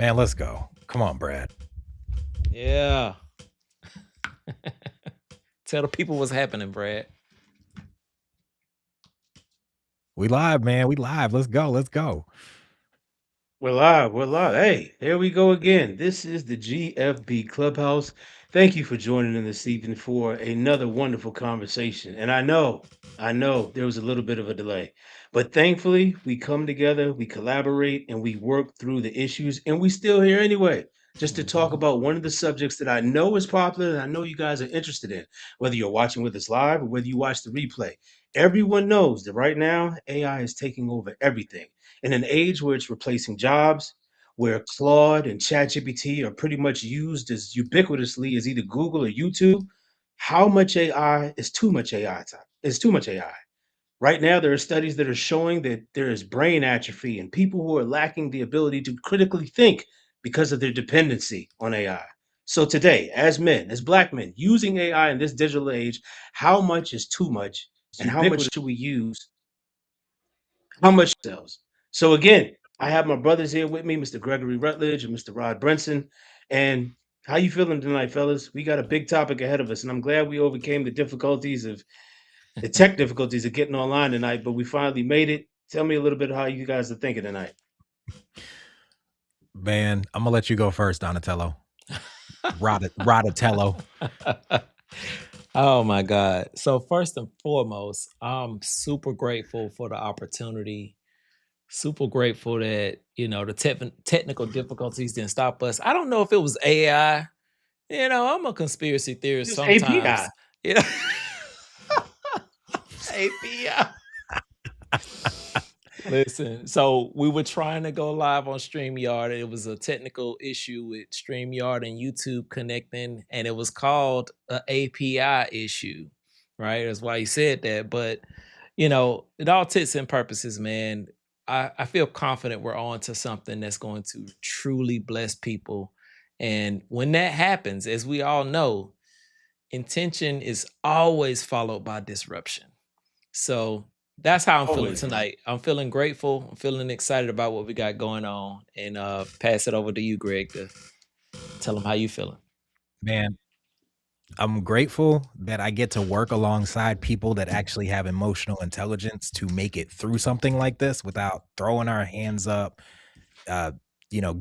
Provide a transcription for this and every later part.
Man, let's go. Come on, Brad. Yeah. Tell the people what's happening, Brad. We live, man. We live. Let's go. Let's go. We're live. We're live. Hey, here we go again. This is the GFB Clubhouse. Thank you for joining in this evening for another wonderful conversation. And I know there was a little bit of a delay, but thankfully we come together, we collaborate, and we work through the issues, and we still here anyway, just to talk Mhm. about one of the subjects that I know is popular and I know you guys are interested in, whether you're watching with us live or whether you watch the replay. Everyone knows that right now AI is taking over everything in an age where it's replacing jobs, where Claude and ChatGPT are pretty much used as ubiquitously as either Google or YouTube, how much AI is too much AI time? Is too much AI. Right now, there are studies that are showing that there is brain atrophy and people who are lacking the ability to critically think because of their dependency on AI. So today, as men, as black men, using AI in this digital age, how much is too much and how much Ubiquitous. should we use how much sells. So again, I have my brothers here with me, Mr. Gregory Rutledge and Mr. Rod Brinson. And how you feeling tonight, fellas? We got a big topic ahead of us, and I'm glad we overcame the tech difficulties of getting online tonight, but we finally made it. Tell me a little bit how you guys are thinking tonight. Man, I'm gonna let you go first, Donatello. Rodatello. Oh my God. So first and foremost, I'm super grateful for the opportunity. Super grateful that, the technical difficulties didn't stop us. I don't know if it was AI. I'm a conspiracy theorist Just API. sometimes. You know, API. Listen, so we were trying to go live on StreamYard. It was a technical issue with StreamYard and YouTube connecting, and it was called a API issue, right? That's why he said that. But it all tits and purposes, man. I feel confident we're on to something that's going to truly bless people. And when that happens, as we all know, intention is always followed by disruption. So that's how I'm feeling Always. tonight. I'm feeling grateful. I'm feeling excited about what we got going on. And pass it over to you, Greg, to tell them how you feeling. Man, I'm grateful that I get to work alongside people that actually have emotional intelligence to make it through something like this without throwing our hands up, uh,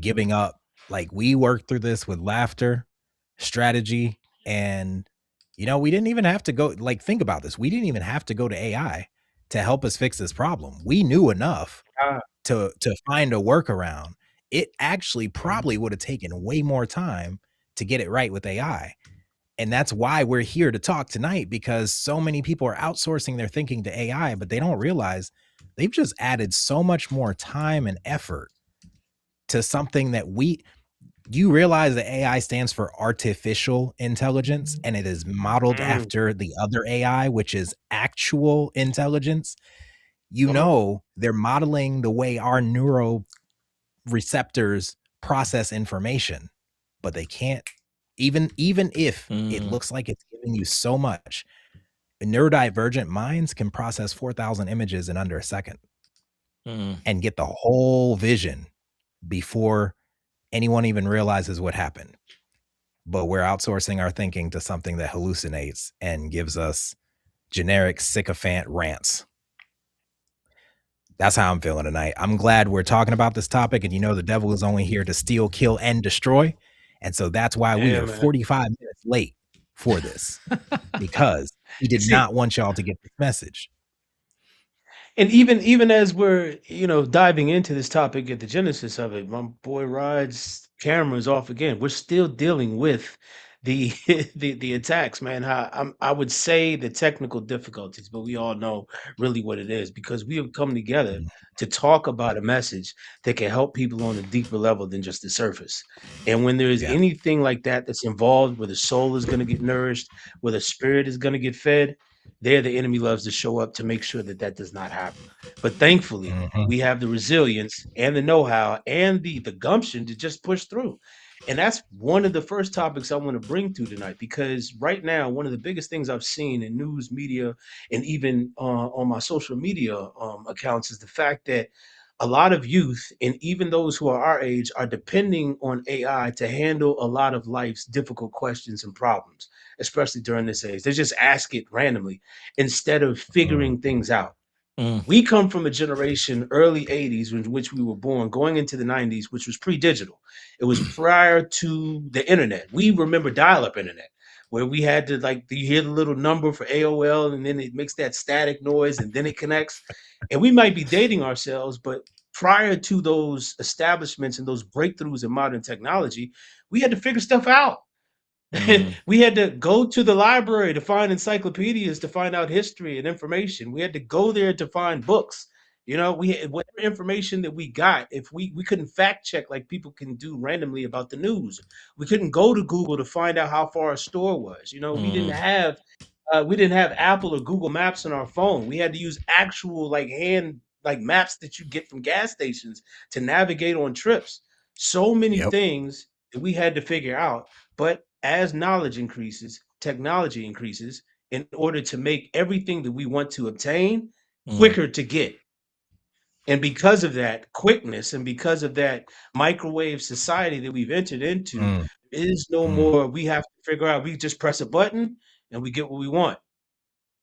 giving up. Like we worked through this with laughter, strategy, and we didn't even have to go like think about this. We didn't even have to go to AI to help us fix this problem. We knew enough Ah, to find a workaround. It actually mhm. probably would have taken way more time to get it right with AI. And that's why we're here to talk tonight because so many people are outsourcing their thinking to AI, but they don't realize they've just added so much more time and effort to something that you realize that AI stands for artificial intelligence and it is modeled Mm, after the other AI, which is actual intelligence. uh-huh. They're modeling the way our receptors process information, but they can't even if it Mm, looks like it's giving you so much. Neurodivergent minds can process 4,000 images in under a second mm. and get the whole vision before anyone even realizes what happened. But we're outsourcing our thinking to something that hallucinates and gives us generic sycophant rants. That's how I'm feeling tonight. I'm glad we're talking about this topic. And the devil is only here to steal, kill, and destroy. And so that's why we Yeah, are man. 45 minutes late for this because he did See, not want y'all to get this message. and even as we're diving into this topic at the genesis of it, my boy Rod's camera is off again. We're still dealing with the the attacks, man. I would say the technical difficulties, but we all know really what it is because we have come together Mm, to talk about a message that can help people on a deeper level than just the surface. And when there is yes. anything like that that's involved, where the soul is going to get nourished, where the spirit is going to get fed, there the enemy loves to show up to make sure that that does not happen. But thankfully, Mhm. we have the resilience and the know-how and the gumption to just push through. And that's one of the first topics I want to bring to tonight because right now, one of the biggest things I've seen in news media and even on my social media accounts is the fact that a lot of youth and even those who are our age are depending on AI to handle a lot of life's difficult questions and problems, especially during this age. They just ask it randomly instead of Mm. figuring things out. Mm. We come from a generation, early 80s, in which we were born, going into the 90s, which was pre-digital. It was prior to the internet. We remember dial-up internet, where we had to, like, you hear the little number for AOL, and then it makes that static noise, and then it connects. And we might be dating ourselves, but prior to those establishments and those breakthroughs in modern technology, we had to figure stuff out. Mm. We had to go to the library to find encyclopedias to find out history and information. We had to go there to find books. You know, we had whatever information that we got. If we couldn't fact check like people can do randomly about the news, we couldn't go to Google to find out how far a store was. You know, Mm. we didn't have Apple or Google Maps on our phone. We had to use actual like hand like maps that you get from gas stations to navigate on trips. So many Yep. things that we had to figure out. But as knowledge increases, technology increases in order to make everything that we want to obtain Mm. quicker to get. And because of that quickness and because of that microwave society that we've entered into, Mm. there is no Mm. more we have to figure out. We just press a button and we get what we want.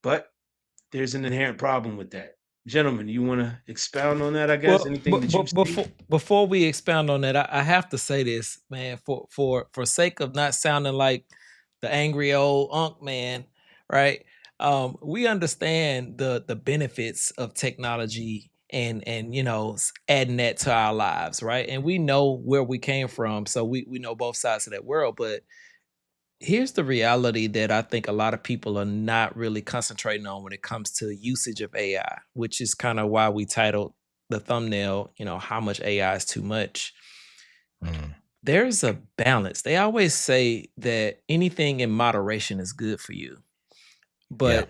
But there's an inherent problem with that. Gentlemen, you want to expound on that, I guess? Well, Anything but, that you've but seen? before we expound on that, I have to say this, man, for sake of not sounding like the angry old unk man, right? We understand the benefits of technology and adding that to our lives, right? And we know where we came from, so we know both sides of that world. But here's the reality that I think a lot of people are not really concentrating on when it comes to usage of AI, which is kind of why we titled the thumbnail, how much AI is too much. Mm. There's a balance. They always say that anything in moderation is good for you, Yeah. but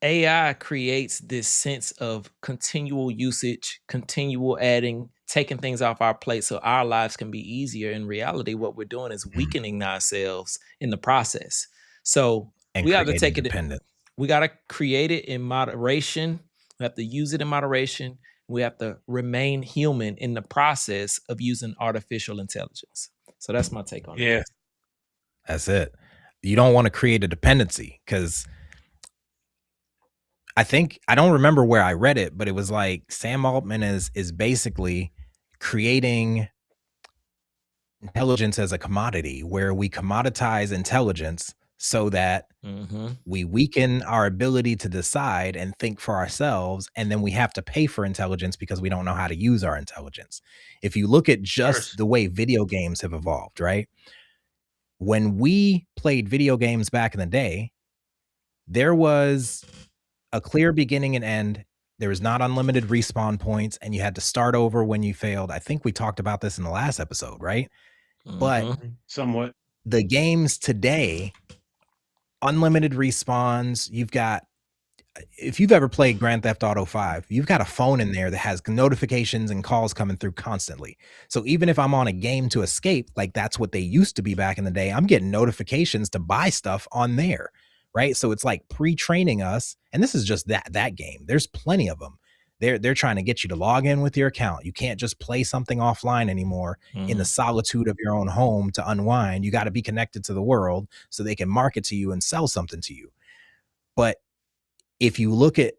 AI creates this sense of continual usage, continual adding, taking things off our plate so our lives can be easier. In reality, what we're doing is Mm. weakening ourselves in the process. So And we have to creating take it, dependence. we got to create it in moderation. We have to use it in moderation. We have to remain human in the process of using artificial intelligence. So that's my take on it. Yeah. That's it. You don't want to create a dependency because I don't remember where I read it, but it was like Sam Altman is basically creating intelligence as a commodity where we commoditize intelligence so that Mm-hmm. we weaken our ability to decide and think for ourselves, and then we have to pay for intelligence because we don't know how to use our intelligence. If you look at just First. the way video games have evolved, right? When we played video games back in the day, there was a clear beginning and end. There was not unlimited respawn points, and you had to start over when you failed. I think we talked about this in the last episode, right? But Mm-hmm. Somewhat. the games today, unlimited respawns, you've got, if you've ever played Grand Theft Auto 5, you've got a phone in there that has notifications and calls coming through constantly. So even if I'm on a game to escape, like that's what they used to be back in the day, I'm getting notifications to buy stuff on there, right? So it's like pre-training us, and this is just that game. There's plenty of them. They're trying to get you to log in with your account. You can't just play something offline anymore in the solitude of your own home to unwind. You got to be connected to the world so they can market to you and sell something to you. But if you look at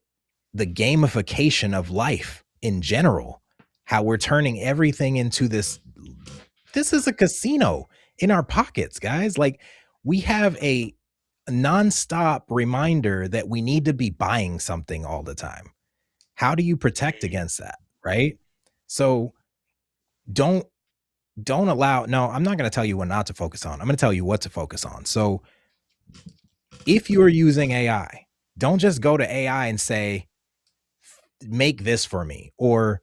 the gamification of life in general, how we're turning everything into this is a casino in our pockets, guys. Like we have a nonstop reminder that we need to be buying something all the time. How do you protect against that? Right. So don't allow, no, I'm not going to tell you what not to focus on. I'm going to tell you what to focus on. So if you're using AI, don't just go to AI and say, make this for me, or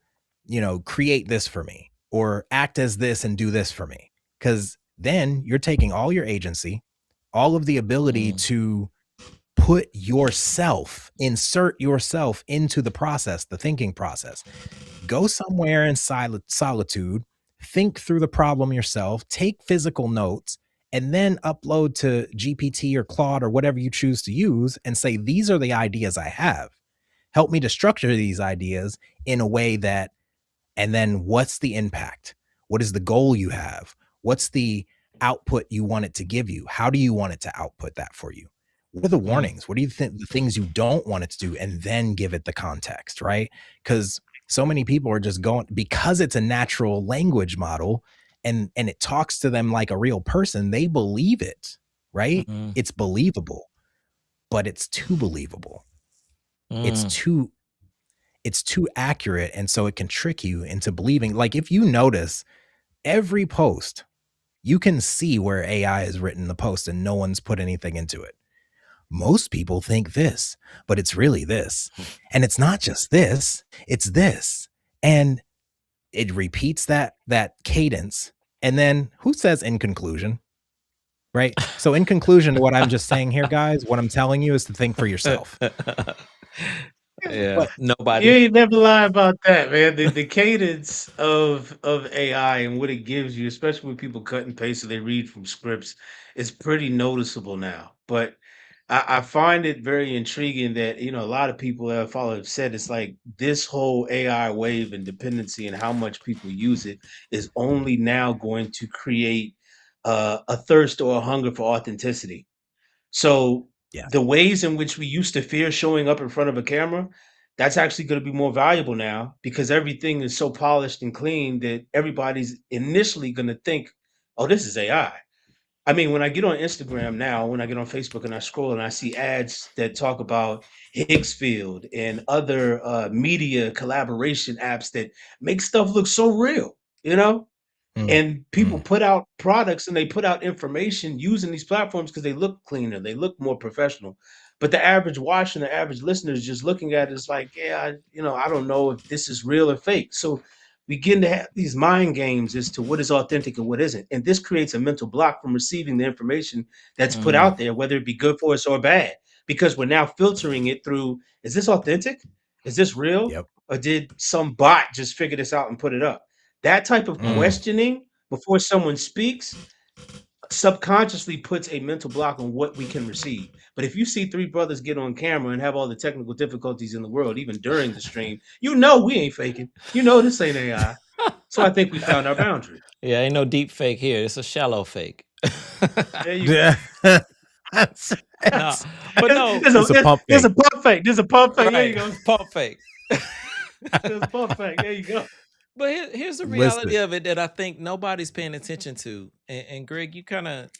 create this for me, or act as this and do this for me, because then you're taking all your agency, all of the ability to insert yourself into the process, the thinking process. Go somewhere in solitude, think through the problem yourself, take physical notes, and then upload to GPT or Claude or whatever you choose to use and say, these are the ideas I have. Help me to structure these ideas in a way that And then what's the impact? What is the goal you have? What's the output you want it to give you? How do you want it to output that for you? What are the warnings? What do you think the things you don't want it to do? And then give it the context, right? Because so many people are just going, because it's a natural language model and it talks to them like a real person, they believe it, right? It's believable, but it's too believable. It's too accurate, and so it can trick you into believing. Like, if you notice every post, you can see where AI has written the post and no one's put anything into it. Most people think this, but it's really this. And it's not just this, it's this. And it repeats that cadence. And then who says in conclusion? Right? So in conclusion to what I'm just saying here, guys, what I'm telling you is to think for yourself. Yeah, You nobody. ain't never lie about that, man. The cadence of AI and what it gives you, especially when people cut and paste or they read from scripts, is pretty noticeable now. But I find it very intriguing that a lot of people that I follow have said it's like this whole AI wave and dependency and how much people use it is only now going to create a thirst or a hunger for authenticity. So Yeah. the ways in which we used to fear showing up in front of a camera, that's actually going to be more valuable now because everything is so polished and clean that everybody's initially going to think, oh, this is AI. I mean, when I get on Instagram now, when I get on Facebook and I scroll and I see ads that talk about Higgsfield and other media collaboration apps that make stuff look so real, you know? And people put out products and they put out information using these platforms because they look cleaner, they look more professional. But the average watcher and the average listener is just looking at it as like, yeah, I don't know if this is real or fake. So we begin to have these mind games as to what is authentic and what isn't. And this creates a mental block from receiving the information that's put out there, whether it be good for us or bad, because we're now filtering it through, is this authentic? Is this real? Yep. Or did some bot just figure this out and put it up? That type of questioning before someone speaks subconsciously puts a mental block on what we can receive. But if you see three brothers get on camera and have all the technical difficulties in the world, even during the stream, we ain't faking. This ain't AI. So I think we found our boundary. Yeah, ain't no deep fake here. It's a shallow fake. There you go. Yeah. No, but no, It's a pump There's fake. a pump fake. There's a pump fake. There right? you go. Pump fake. There's a pump fake. There you go. But here's the Listen. reality of it that I think nobody's paying attention to. And Greg, you kind of,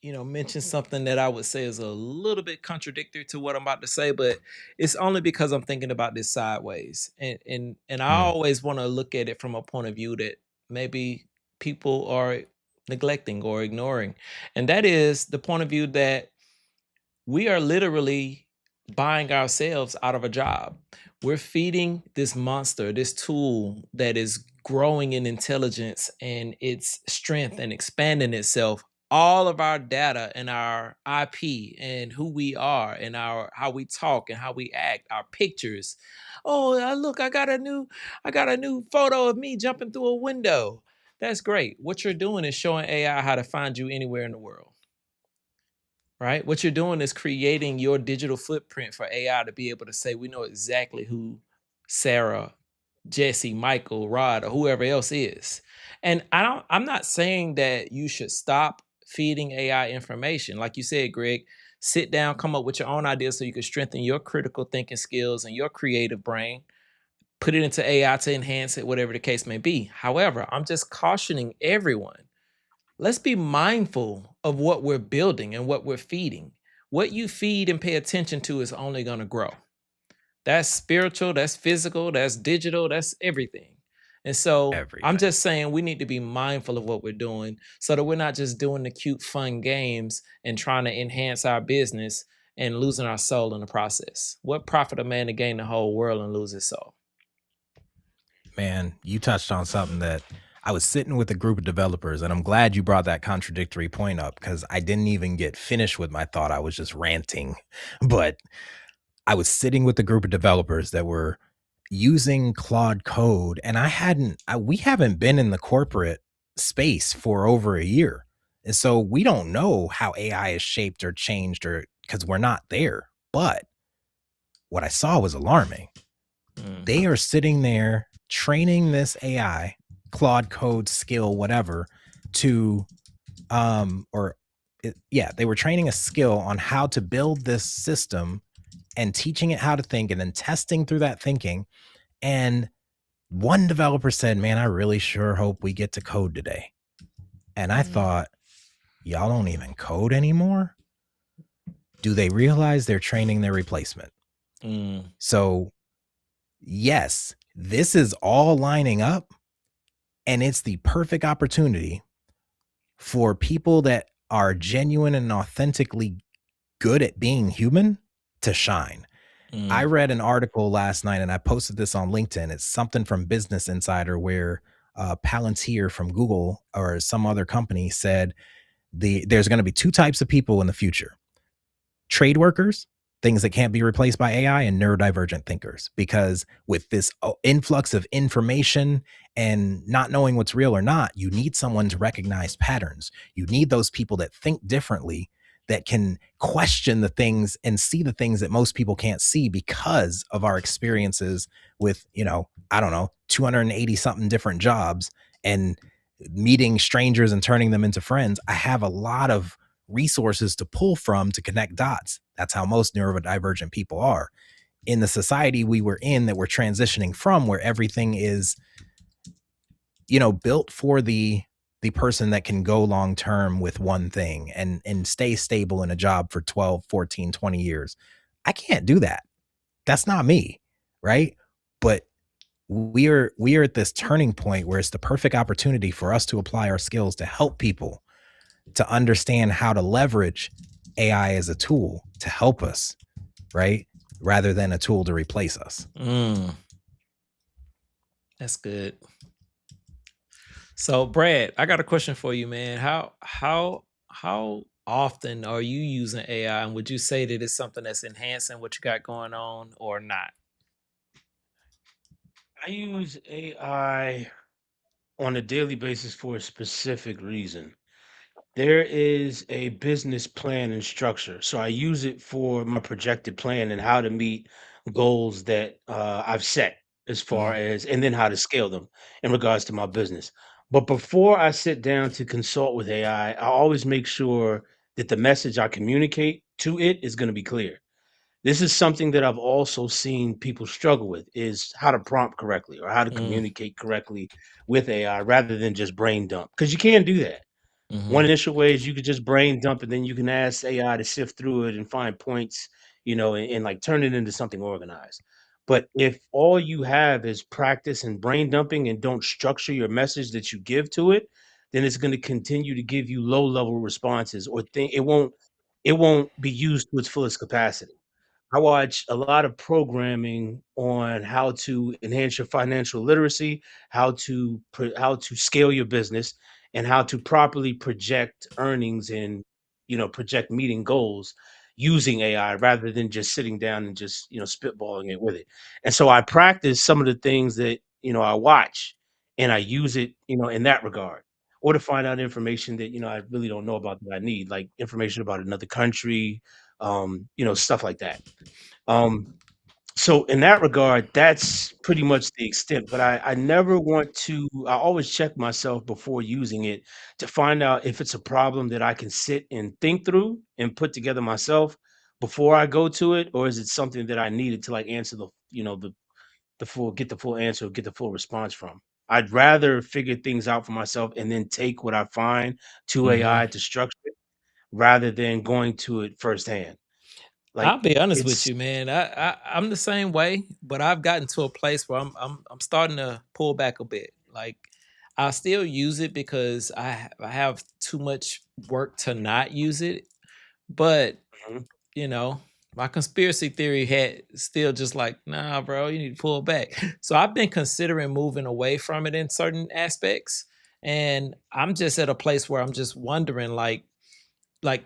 mentioned something that I would say is a little bit contradictory to what I'm about to say, but it's only because I'm thinking about this sideways. And I always want to look at it from a point of view that maybe people are neglecting or ignoring. And that is the point of view that we are literally buying ourselves out of a job. We're feeding this monster, this tool that is growing in intelligence and its strength and expanding itself. All of our data and our IP and who we are and our how we talk and how we act, our pictures. Oh, look, I got a new photo of me jumping through a window. That's great. What you're doing is showing AI how to find you anywhere in the world. Right? What you're doing is creating your digital footprint for AI to be able to say, we know exactly who Sarah, Jesse, Michael, Rod, or whoever else is. And I'm not saying that you should stop feeding AI information. Like you said, Greg, sit down, come up with your own ideas so you can strengthen your critical thinking skills and your creative brain. Put it into AI to enhance it, whatever the case may be. However, I'm just cautioning everyone, let's be mindful of what we're building and what we're feeding. What you feed and pay attention to is only going to grow. That's spiritual, that's physical, that's digital, that's everything. And so I'm just saying we need to be mindful of what we're doing so that we're not just doing the cute, fun games and trying to enhance our business and losing our soul in the process. What profit a man to gain the whole world and lose his soul? Man, you touched on something that I was sitting with a group of developers, and I'm glad you brought that contradictory point up because I didn't even get finished with my thought. I was just ranting. But I was sitting with a group of developers that were using Claude Code, and we haven't been in the corporate space for over a year. And so we don't know how AI is shaped or changed because we're not there. But what I saw was alarming. They are sitting there training this AI, Claude code skill, whatever, to they were training a skill on how to build this system and teaching it how to think and then testing through that thinking. And one developer said, man, I really sure hope we get to code today. And I thought, y'all don't even code anymore? Do they realize they're training their replacement? So yes, this is all lining up, and it's the perfect opportunity for people that are genuine and authentically good at being human to shine. I read an article last night and I posted this on LinkedIn. It's something from Business Insider where Palantir from Google or some other company said there's going to be two types of people in the future: trade workers, things that can't be replaced by AI, and neurodivergent thinkers. Because with this influx of information and not knowing what's real or not, you need someone to recognize patterns. You need those people that think differently, that can question the things and see the things that most people can't see because of our experiences with, 280 something different jobs and meeting strangers and turning them into friends. I have a lot of resources to pull from to connect dots. That's how most neurodivergent people are. In the society we were in that we're transitioning from, where everything is, built for the person that can go long term with one thing and stay stable in a job for 12, 14, 20 years. I can't do that. That's not me, right? But we are at this turning point where it's the perfect opportunity for us to apply our skills to help people to understand how to leverage AI as a tool to help us, right? Rather than a tool to replace us. That's good. So Brad, I got a question for you, man. How often are you using AI, and would you say that it's something that's enhancing what you got going on or not? I use AI on a daily basis for a specific reason. There is a business plan and structure. So I use it for my projected plan and how to meet goals that I've set as far as, and then how to scale them in regards to my business. But before I sit down to consult with I always make sure that the message I communicate to it is going to be clear. This is something that I've also seen people struggle with, is how to prompt correctly or how to Mm, communicate correctly with AI rather than just brain dump. Because you can do that. One mhm. initial way is you could just brain dump and then you can ask AI to sift through it and find points, and like turn it into something organized. But if all you have is practice and brain dumping and don't structure your message that you give to it, then it's going to continue to give you low level responses or think it won't be used to its fullest capacity. I watch a lot of programming on how to enhance your financial literacy, how to scale your business, and how to properly project earnings and project meeting goals using AI rather than just sitting down and just spitballing it with it. And so I practice some of the things that I watch, and I use it in that regard, or to find out information that I really don't know about that I need, like information about another country, stuff like that. um, so in that regard, that's pretty much the extent, but I never want to I always check myself before using it to find out if it's a problem that I can sit and think through and put together myself before I go to it, or is it something that I needed to like answer the full get the full answer, get the full response from. I'd rather figure things out for myself and then take what I find to Mhm. AI to structure it rather than going to it firsthand. I'll Like be honest with it's you, man. I'm the same way, but I've gotten to a place where I'm starting to pull back a bit. Like I still use it because I have too much work to not use it, but Mhm. you know, my conspiracy theory had still just like, nah, bro, you need to pull back. So I've been considering moving away from it in certain aspects. And I'm just at a place where I'm just wondering, like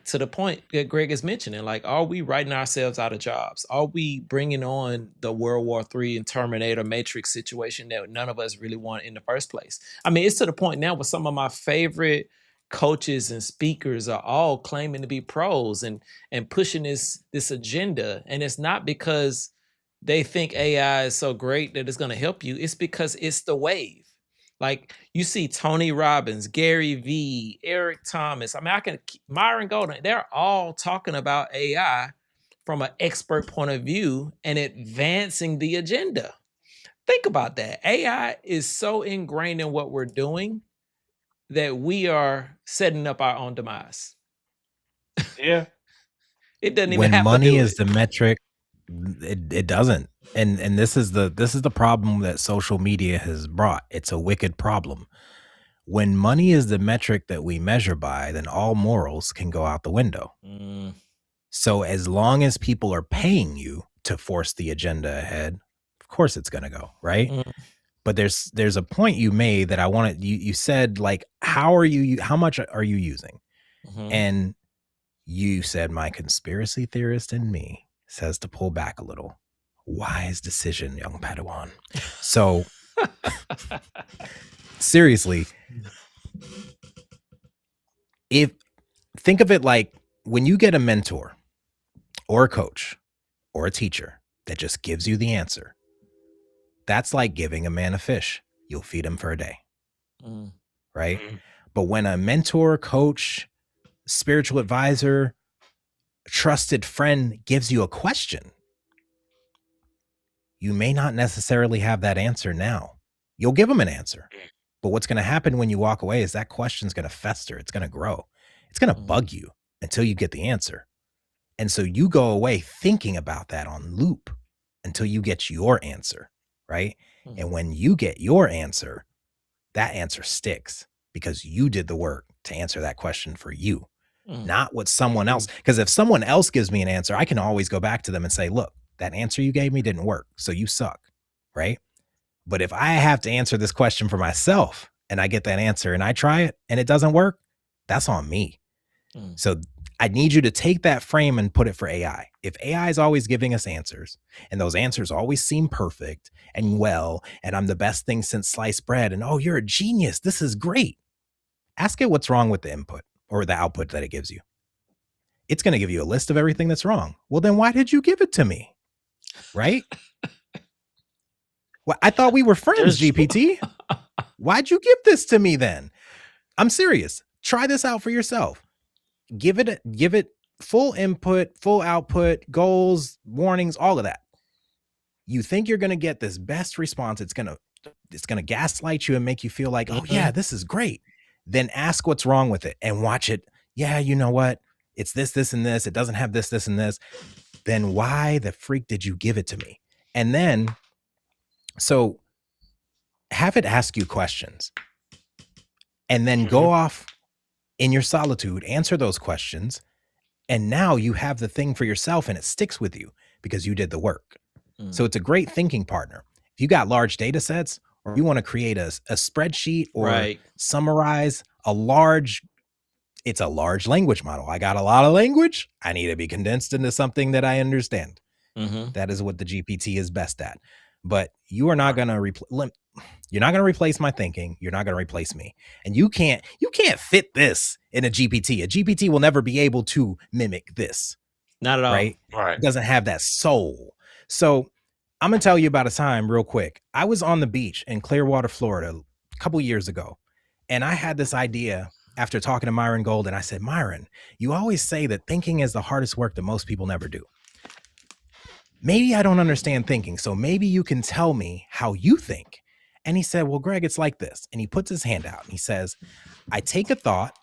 to the point that Greg is mentioning, like, are we writing ourselves out of jobs? Are we bringing on the World War III and Terminator Matrix situation that none of us really want in the first place? I mean, it's to the point now where some of my favorite coaches and speakers are all claiming to be pros and pushing this agenda, and it's not because they think AI is so great that it's going to help you. It's because it's the wave. Like you see Tony Robbins, Gary Vee, Eric Thomas. I mean, Myron Golden, they're all talking about AI from an expert point of view and advancing the agenda. Think about that. AI is so ingrained in what we're doing that we are setting up our own demise. Yeah. It doesn't even When have to money do is it. the metric, it doesn't. And this is the problem that social media has brought. It's a wicked problem. When money is the metric that we measure by, then all morals can go out the window. So as long as people are paying you to force the agenda ahead, of course it's going to go, right? But there's a point you made that I wanted, you said, like, how much are you using? And you said, my conspiracy theorist in me says to pull back a little. Wise decision, young Padawan. So seriously, think of it like when you get a mentor or a coach or a teacher that just gives you the answer, that's like giving a man a fish. You'll feed him for a day. Right? But when a mentor, coach, spiritual advisor, trusted friend gives you a question, you may not necessarily have that answer now. You'll give them an answer. But what's going to happen when you walk away is that question's going to fester. It's going to grow. It's going to bug you until you get the answer. And so you go away thinking about that on loop until you get your answer, right? And when you get your answer, that answer sticks because you did the work to answer that question for you, not what someone else. Because if someone else gives me an answer, I can always go back to them and say, look, that answer you gave me didn't work, so you suck, right? But if I have to answer this question for myself and I get that answer and I try it and it doesn't work, that's on me. So I need you to take that frame and put it for AI. If AI is always giving us answers and those answers always seem perfect and well, and I'm the best thing since sliced bread, and oh, you're a genius, this is great. Ask it what's wrong with the input or the output that it gives you. It's going to give you a list of everything that's wrong. Well, then why did you give it to me? Right? Well, I thought we were friends, GPT. Why'd you give this to me then? I'm serious. Try this out for yourself. Give it full input, full output, goals, warnings, all of that. You think you're going to get this best response. It's going to gaslight you and make you feel like, oh yeah, this is great. Then ask what's wrong with it and watch it. Yeah, you know what? It's this, this, and this. It doesn't have this, this, and this. Then why the freak did you give it to me? And then, so have it ask you questions and then go off in your solitude, answer those questions. And now you have the thing for yourself and it sticks with you because you did the work. So it's a great thinking partner. If you got large data sets or you want to create a spreadsheet or summarize it's a large language model. I got a lot of language. I need to be condensed into something that I understand. That is what the GPT is best at. But you are not going to replace my thinking. You're not going to replace me. And you can't fit this in a GPT. A GPT will never be able to mimic this. Not at all. Right. It doesn't have that soul. So I'm going to tell you about a time real quick. I was on the beach in Clearwater, Florida a couple years ago. And I had this idea after talking to Myron Golden. I said, Myron, you always say that thinking is the hardest work that most people never do. Maybe I don't understand thinking. So maybe you can tell me how you think. And he said, well, Greg, it's like this. And he puts his hand out and he says, I take a thought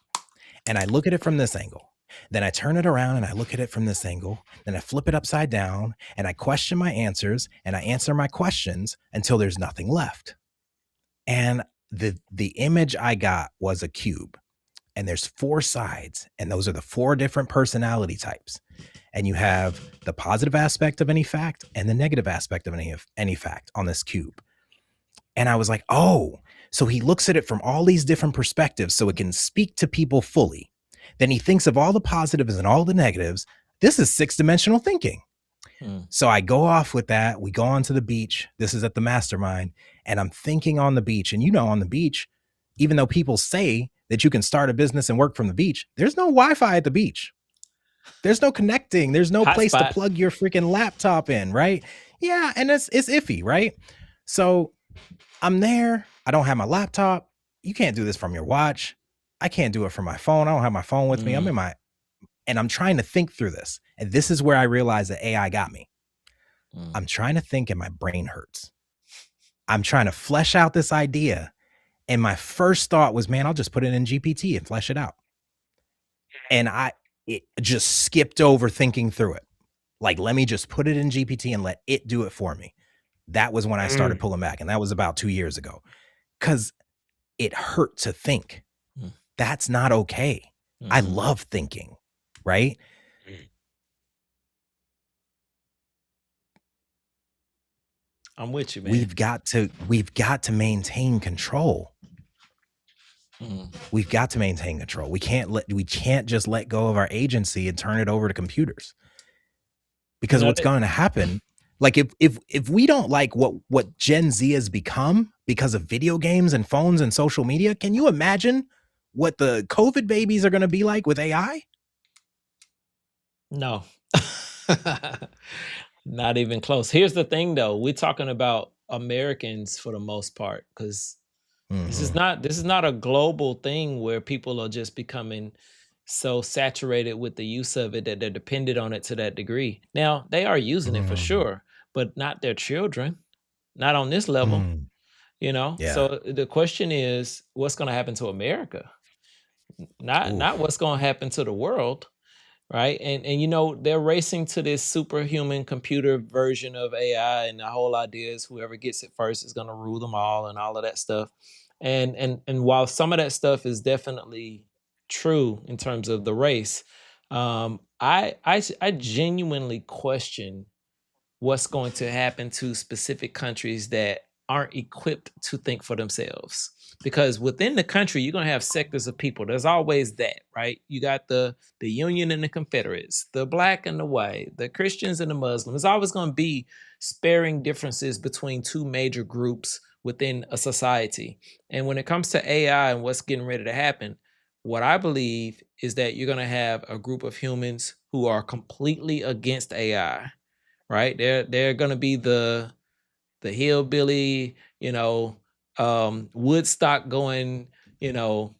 and I look at it from this angle. Then I turn it around and I look at it from this angle. Then I flip it upside down and I question my answers and I answer my questions until there's nothing left. And the image I got was a cube. And there's 4 sides. And those are the 4 different personality types. And you have the positive aspect of any fact and the negative aspect of any fact on this cube. And I was like, oh, so he looks at it from all these different perspectives so it can speak to people fully. Then he thinks of all the positives and all the negatives. This is 6-dimensional thinking. So I go off with that. We go on to the beach. This is at the mastermind. And I'm thinking on the beach. And on the beach, even though people say that you can start a business and work from the beach, there's no Wi-Fi at the beach. There's no connecting. There's no place to Hotspot. plug your freaking laptop in, right? Yeah, and it's iffy, right? So I'm there. I don't have my laptop. You can't do this from your watch. I can't do it from my phone. I don't have my phone with me. I'm in my, and I'm trying to think through this. And this is where I realized that AI got me. I'm trying to think and my brain hurts. I'm trying to flesh out this idea. And my first thought was, man, I'll just put it in GPT and flesh it out. And it just skipped over thinking through it. Like, let me just put it in GPT and let it do it for me. That was when I started pulling back. And that was about 2 years ago. Because it hurt to think. That's not okay. I love thinking, right? I'm with you, man. We've got to maintain control. We've got to maintain control. We can't just let go of our agency and turn it over to computers. Because what's going to happen, like if we don't like what Gen Z has become because of video games and phones and social media, can you imagine what the COVID babies are going to be like with AI? No. Not even close. Here's the thing though. We're talking about Americans for the most part, because this is not a global thing where people are just becoming so saturated with the use of it that they're dependent on it to that degree. Now, they are using it for sure, but not their children, not on this level, you know? Yeah. So the question is, what's going to happen to America? Not what's going to happen to the world, right? And you know, they're racing to this superhuman computer version of AI, and the whole idea is whoever gets it first is going to rule them all and all of that stuff. And while some of that stuff is definitely true in terms of the race, I genuinely question what's going to happen to specific countries that aren't equipped to think for themselves. Because within the country, you're going to have sectors of people. There's always that, right? You got the Union and the Confederates, the black and the white, the Christians and the Muslims. There's always going to be sparing differences between two major groups within a society. And when it comes to AI and what's getting ready to happen, what I believe is that you're going to have a group of humans who are completely against AI, right? They're gonna be the hillbilly, you know, Woodstock going, you know,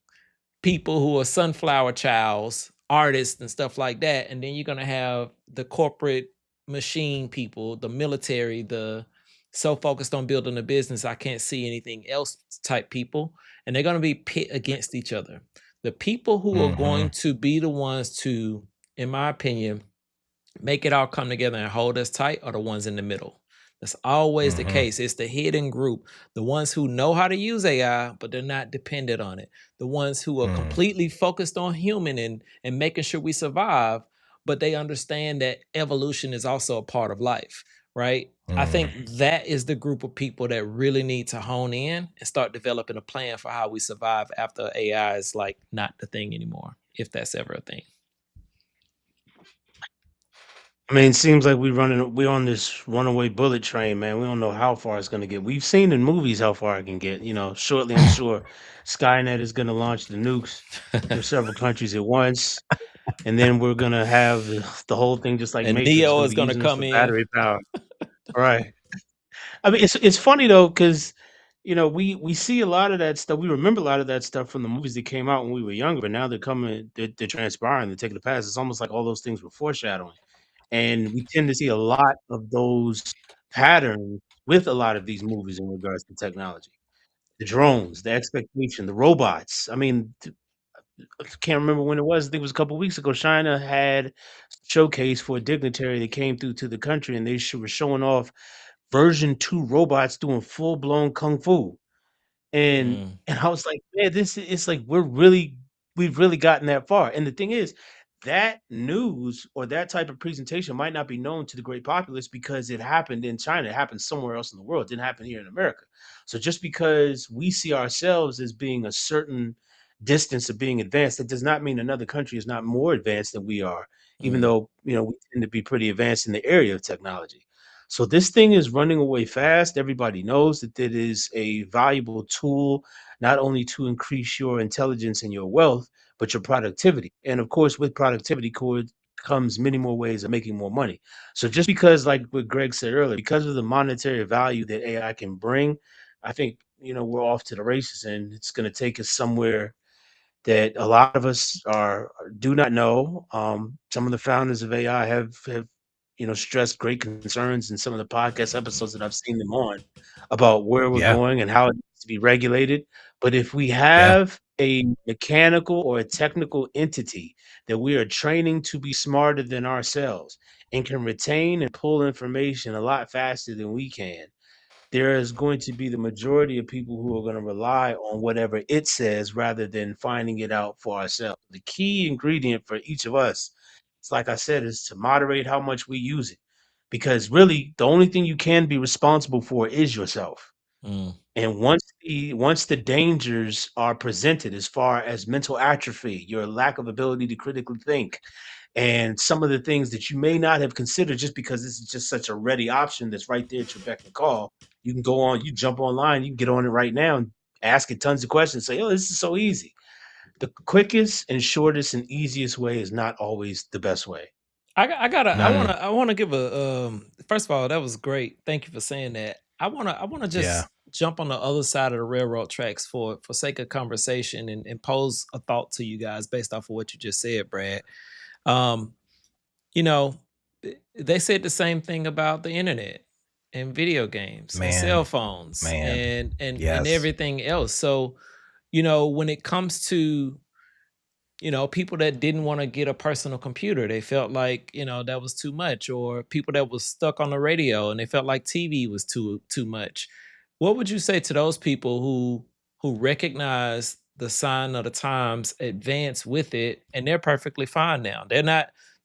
people who are sunflower childs, artists and stuff like that. And then you're gonna have the corporate machine people, the military, the so focused on building a business, I can't see anything else type people. And they're gonna be pit against each other. The people who are going to be the ones to, in my opinion, make it all come together and hold us tight are the ones in the middle. That's always the case. It's the hidden group, the ones who know how to use AI, but they're not dependent on it. The ones who are completely focused on human and making sure we survive, but they understand that evolution is also a part of life, right? I think that is the group of people that really need to hone in and start developing a plan for how we survive after AI is like not the thing anymore, if that's ever a thing. I mean, it seems like we're on this runaway bullet train, man. We don't know how far it's gonna get. We've seen in movies how far it can get. You know, shortly, I'm sure Skynet is gonna launch the nukes through several countries at once, and then we're gonna have the whole thing just like And Matrix, Neo gonna is be gonna using us come for in. battery power. Right. I mean, it's funny though, because you know we see a lot of that stuff. We remember a lot of that stuff from the movies that came out when we were younger, but now they're coming, they're transpiring, they're taking the past. It's almost like all those things were foreshadowing. And we tend to see a lot of those patterns with a lot of these movies in regards to technology. The drones, the expectation, the robots. I mean, I can't remember when it was. I think it was a couple weeks ago. China had showcase for a dignitary that came through to the country, and they were showing off version 2 robots doing full blown kung fu. And I was like, "Man, this it's like we've really gotten that far." And the thing is, that news or that type of presentation might not be known to the great populace because it happened in China, it happened somewhere else in the world, it didn't happen here in America. So just because we see ourselves as being a certain distance of being advanced, that does not mean another country is not more advanced than we are, even though, you know, we tend to be pretty advanced in the area of technology. So this thing is running away fast. Everybody knows that it is a valuable tool, not only to increase your intelligence and your wealth, but your productivity. And of course, with productivity comes many more ways of making more money. So just because, like what Greg said earlier, because of the monetary value that AI can bring, I think we're off to the races, and it's going to take us somewhere that a lot of us do not know. Some of the founders of AI have stressed great concerns in some of the podcast episodes that I've seen them on about where we're Yeah. going and how it needs to be regulated. But if we Yeah. have a mechanical or a technical entity that we are training to be smarter than ourselves and can retain and pull information a lot faster than we can, there is going to be the majority of people who are going to rely on whatever it says rather than finding it out for ourselves. The key ingredient for each of us, it's like I said, is to moderate how much we use it. Because really, the only thing you can be responsible for is yourself. Mm. And once the dangers are presented as far as mental atrophy, your lack of ability to critically think, and some of the things that you may not have considered just because this is just such a ready option that's right there at your beck and call. You can go on, you jump online, you can get on it right now and ask it tons of questions. Say, oh, this is so easy. The quickest and shortest and easiest way is not always the best way. Mm, I wanna give a first of all, that was great. Thank you for saying that. I wanna yeah. just jump on the other side of the railroad tracks for sake of conversation and pose a thought to you guys based off of what you just said, Brad. Um, you know, they said the same thing about the internet and video games and cell Man, phones man. and Yes. everything else. So, when it comes to people that didn't want to get a personal computer, they felt like that was too much, or people that was stuck on the radio and they felt like TV was too much. What would you say to those people who recognize the sign of the times, advance with it, and they're perfectly fine now? They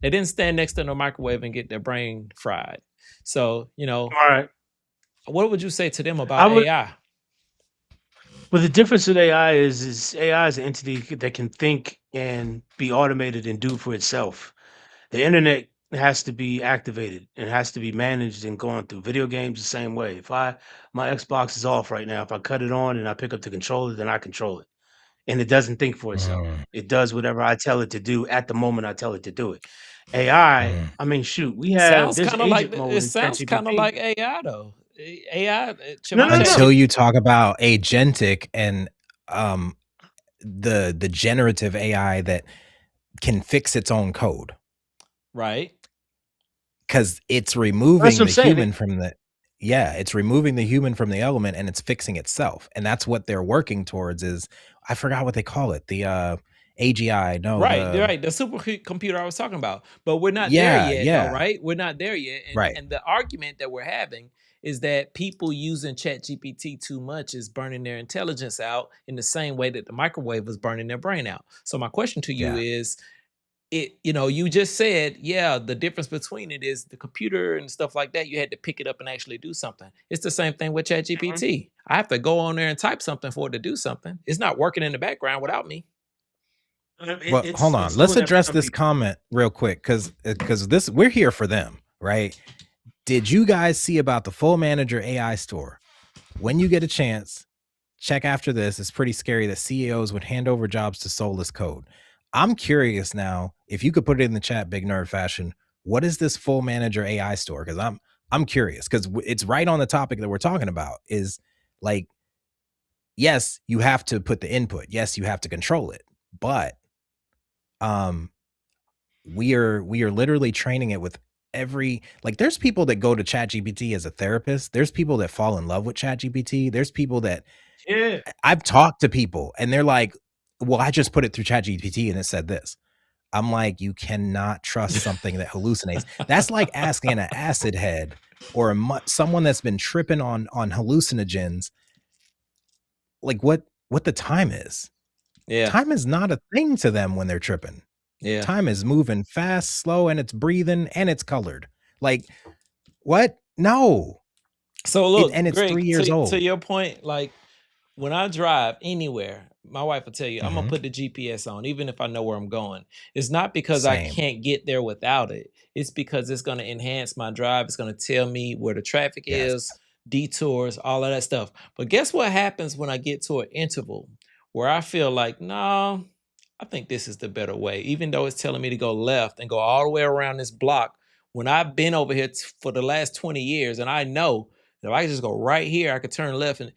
didn't stand next to no microwave and get their brain fried. So All right. what would you say to them I about would AI? Well, the difference with AI is AI is an entity that can think and be automated and do for itself. The internet has to be activated and has to be managed and gone through. Video games the same way. If my Xbox is off right now, if I cut it on and I pick up the controller, then I control it. And it doesn't think for itself. Mm, It does whatever I tell it to do at the moment I tell it to do it. AI, mm. I mean, shoot, Sounds there's kind of like agent mode it in sounds kind of ChatGPT. like AI though. AI, No, my no, chat no. Until GPT, you talk about agentic and um the generative AI that can fix its own code, right? because it's That's removing what I'm the saying. human from the yeah, it's removing the human from the element and it's fixing itself. And that's what they're working towards is I forgot what they call it. The AGI, no, Right, the right. The supercomputer I was talking about, but we're not there yeah, yet, though, yeah, right? We're not there yet, right. and the argument that we're having is that people using ChatGPT too much is burning their intelligence out in the same way that the microwave was burning their brain out. So my question to you Yeah. is, you just said, yeah, the difference between it is the computer and stuff like that. You had to pick it up and actually do something. It's the same thing with Mhm. ChatGPT. I have to go on there and type something for it to do something. It's not working in the background without me. Well, hold on. It's Let's doing that for address some this people. comment real quick because this we're here for them, right? Did you guys see about the Full Manager AI store? When you get a chance, check after this. It's pretty scary that CEOs would hand over jobs to soulless code. I'm curious now if you could put it in the chat, big nerd fashion. What is this Full Manager AI store? Because I'm curious because it's right on the topic that we're talking about. Is like, yes, you have to put the input. Yes, you have to control it, but um we are literally training it with every like there's people that go to ChatGPT as a therapist. There's people that fall in love with ChatGPT. There's people that Yeah. I've talked to people and they're like, well, I just put it through ChatGPT and it said this. I'm like, you cannot trust something that hallucinates. That's like asking an acid head or someone that's been tripping on hallucinogens, like what the time is. Yeah, Time is not a thing to them when they're tripping. yeah. Time is moving fast, slow, and it's breathing and it's colored. Like, what? No. So It look, and it's 3 Greg, years to old. your point, like when I drive anywhere, my wife will tell you, I'm gonna Mhm. put the GPS on, even if I know where I'm going. It's not because I Same. can't get there without it. It's because it's gonna enhance my drive. It's gonna tell me where the traffic Yes. is, detours, all of that stuff. But guess what happens when I get to an interval where I feel like, no, I think this is the better way, even though it's telling me to go left and go all the way around this block. When I've been over here for the last 20 years, and I know that if I just go right here, I could turn left. And,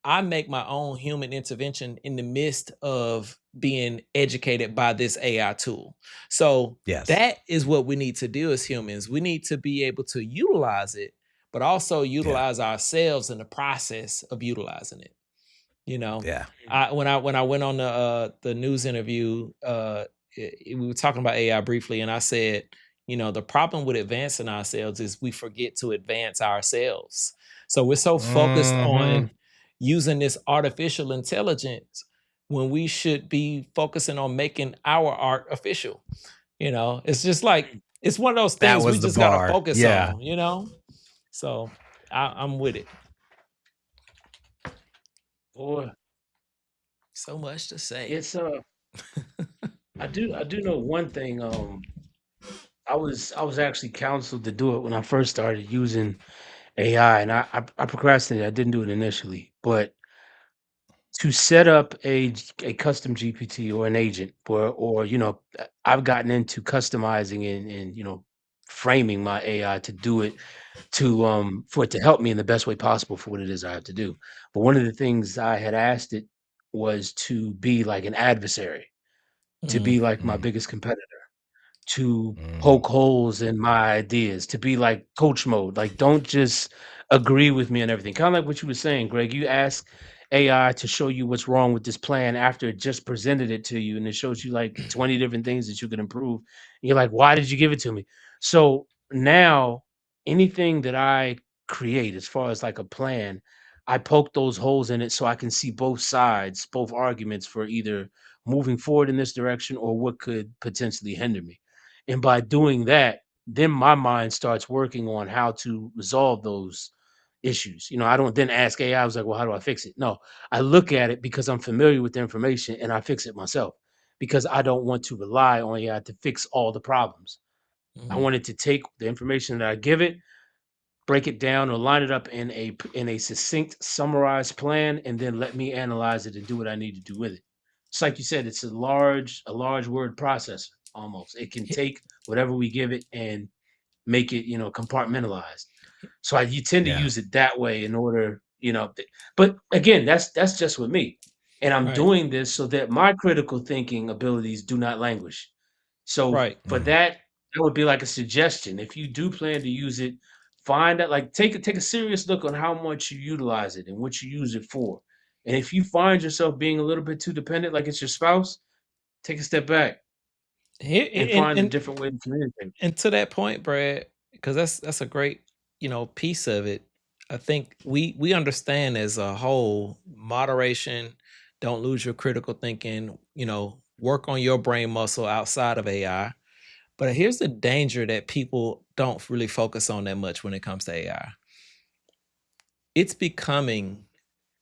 I make my own human intervention in the midst of being educated by this AI tool. So Yes. that is what we need to do as humans. We need to be able to utilize it, but also Yeah. utilize ourselves in the process of utilizing it. You know, Yeah. when I went on the news interview, we were talking about AI briefly, and I said, the problem with advancing ourselves is we forget to advance ourselves. So we're so focused Mhm. on using this artificial intelligence when we should be focusing on making our art official. It's just like it's one of those That things we was the just gotta bar. focus Yeah. on. So I'm with it. Boy, So much to say. it's I do know one thing. I was actually counseled to do it when I first started using AI, and I procrastinated. I didn't do it initially, but to set up a custom GPT or an agent, or I've gotten into customizing and framing my AI to do it to for it to help me in the best way possible for what it is I have to do. But one of the things I had asked it was to be like an adversary, to Mm, be like my Mm, biggest competitor, to mm. poke holes in my ideas, to be like coach mode. Like, don't just agree with me on everything. Kind of like what you were saying, Greg. You ask AI to show you what's wrong with this plan after it just presented it to you, and it shows you like 20 different things that you could improve. And you're like, why did you give it to me? So now anything that I create as far as like a plan, I poke those holes in it so I can see both sides, both arguments for either moving forward in this direction or what could potentially hinder me. And by doing that, then my mind starts working on how to resolve those issues. I don't then ask AI, I was like, well, how do I fix it? No, I look at it because I'm familiar with the information and I fix it myself because I don't want to rely on AI to fix all the problems. I mhm. want it to take the information that I give it, break it down or line it up in a succinct, summarized plan, and then let me analyze it and do what I need to do with it. It's like you said, it's a large word processor almost. It can He- take whatever we give it and make it, compartmentalized. So you tend to Yeah. use it that way in order, but again, that's just with me. And I'm Right, doing this so that my critical thinking abilities do not languish. So right. for Mm. that would be like a suggestion. If you do plan to use it, find out, like, take a serious look on how much you utilize it and what you use it for. And if you find yourself being a little bit too dependent, like it's your spouse, take a step back Here and and find a and different way to communicate. and to that point, Brad, because that's a great, piece of it. I think we understand as a whole moderation, don't lose your critical thinking, work on your brain muscle outside of AI. But here's the danger that people don't really focus on that much when it comes to AI. It's becoming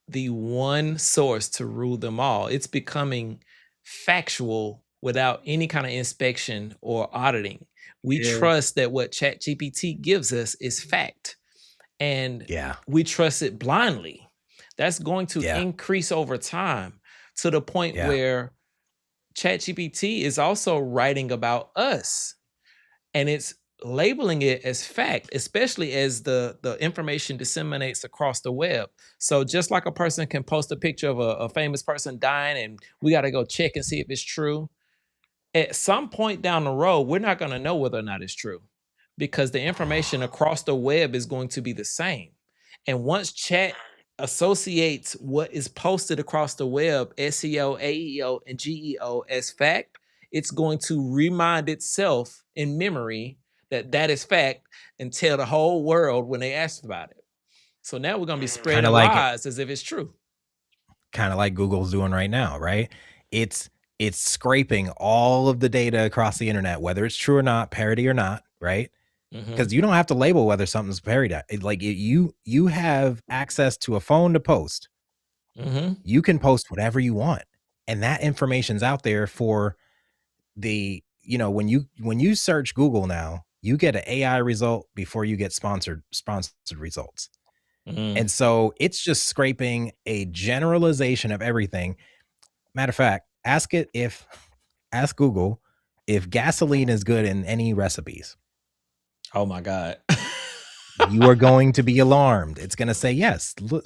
the one source to rule them all. It's becoming factual without any kind of inspection or auditing. We Yeah. trust that what ChatGPT gives us is fact, and Yeah. we trust it blindly. That's going to Yeah. increase over time to the point Yeah. where ChatGPT is also writing about us, and it's labeling it as fact, especially as the information disseminates across the web. So just like a person can post a picture of a famous person dying and we got to go check and see if it's true, at some point down the road we're not going to know whether or not it's true, because the information across the web is going to be the same. And once chat associates what is posted across the web, SEO, AEO, and GEO, as fact, it's going to remind itself in memory that that is fact and tell the whole world when they ask about it. So now we're going to be Kind spreading of like lies as if it's true. kind of like Google's doing right now, right? It's it's scraping all of the data across the internet, whether it's true or not, parody or not, right? Hmm. Because you don't have to label whether something's parody. You have access to a phone to post. Hmm. You can post whatever you want, and that information's out there for when you search Google now, you get an AI result before you get sponsored results. Hmm. And so it's just scraping a generalization of everything. Matter of fact, Ask Google if gasoline is good in any recipes. Oh my God. You are going to be alarmed. It's going to say yes. Look,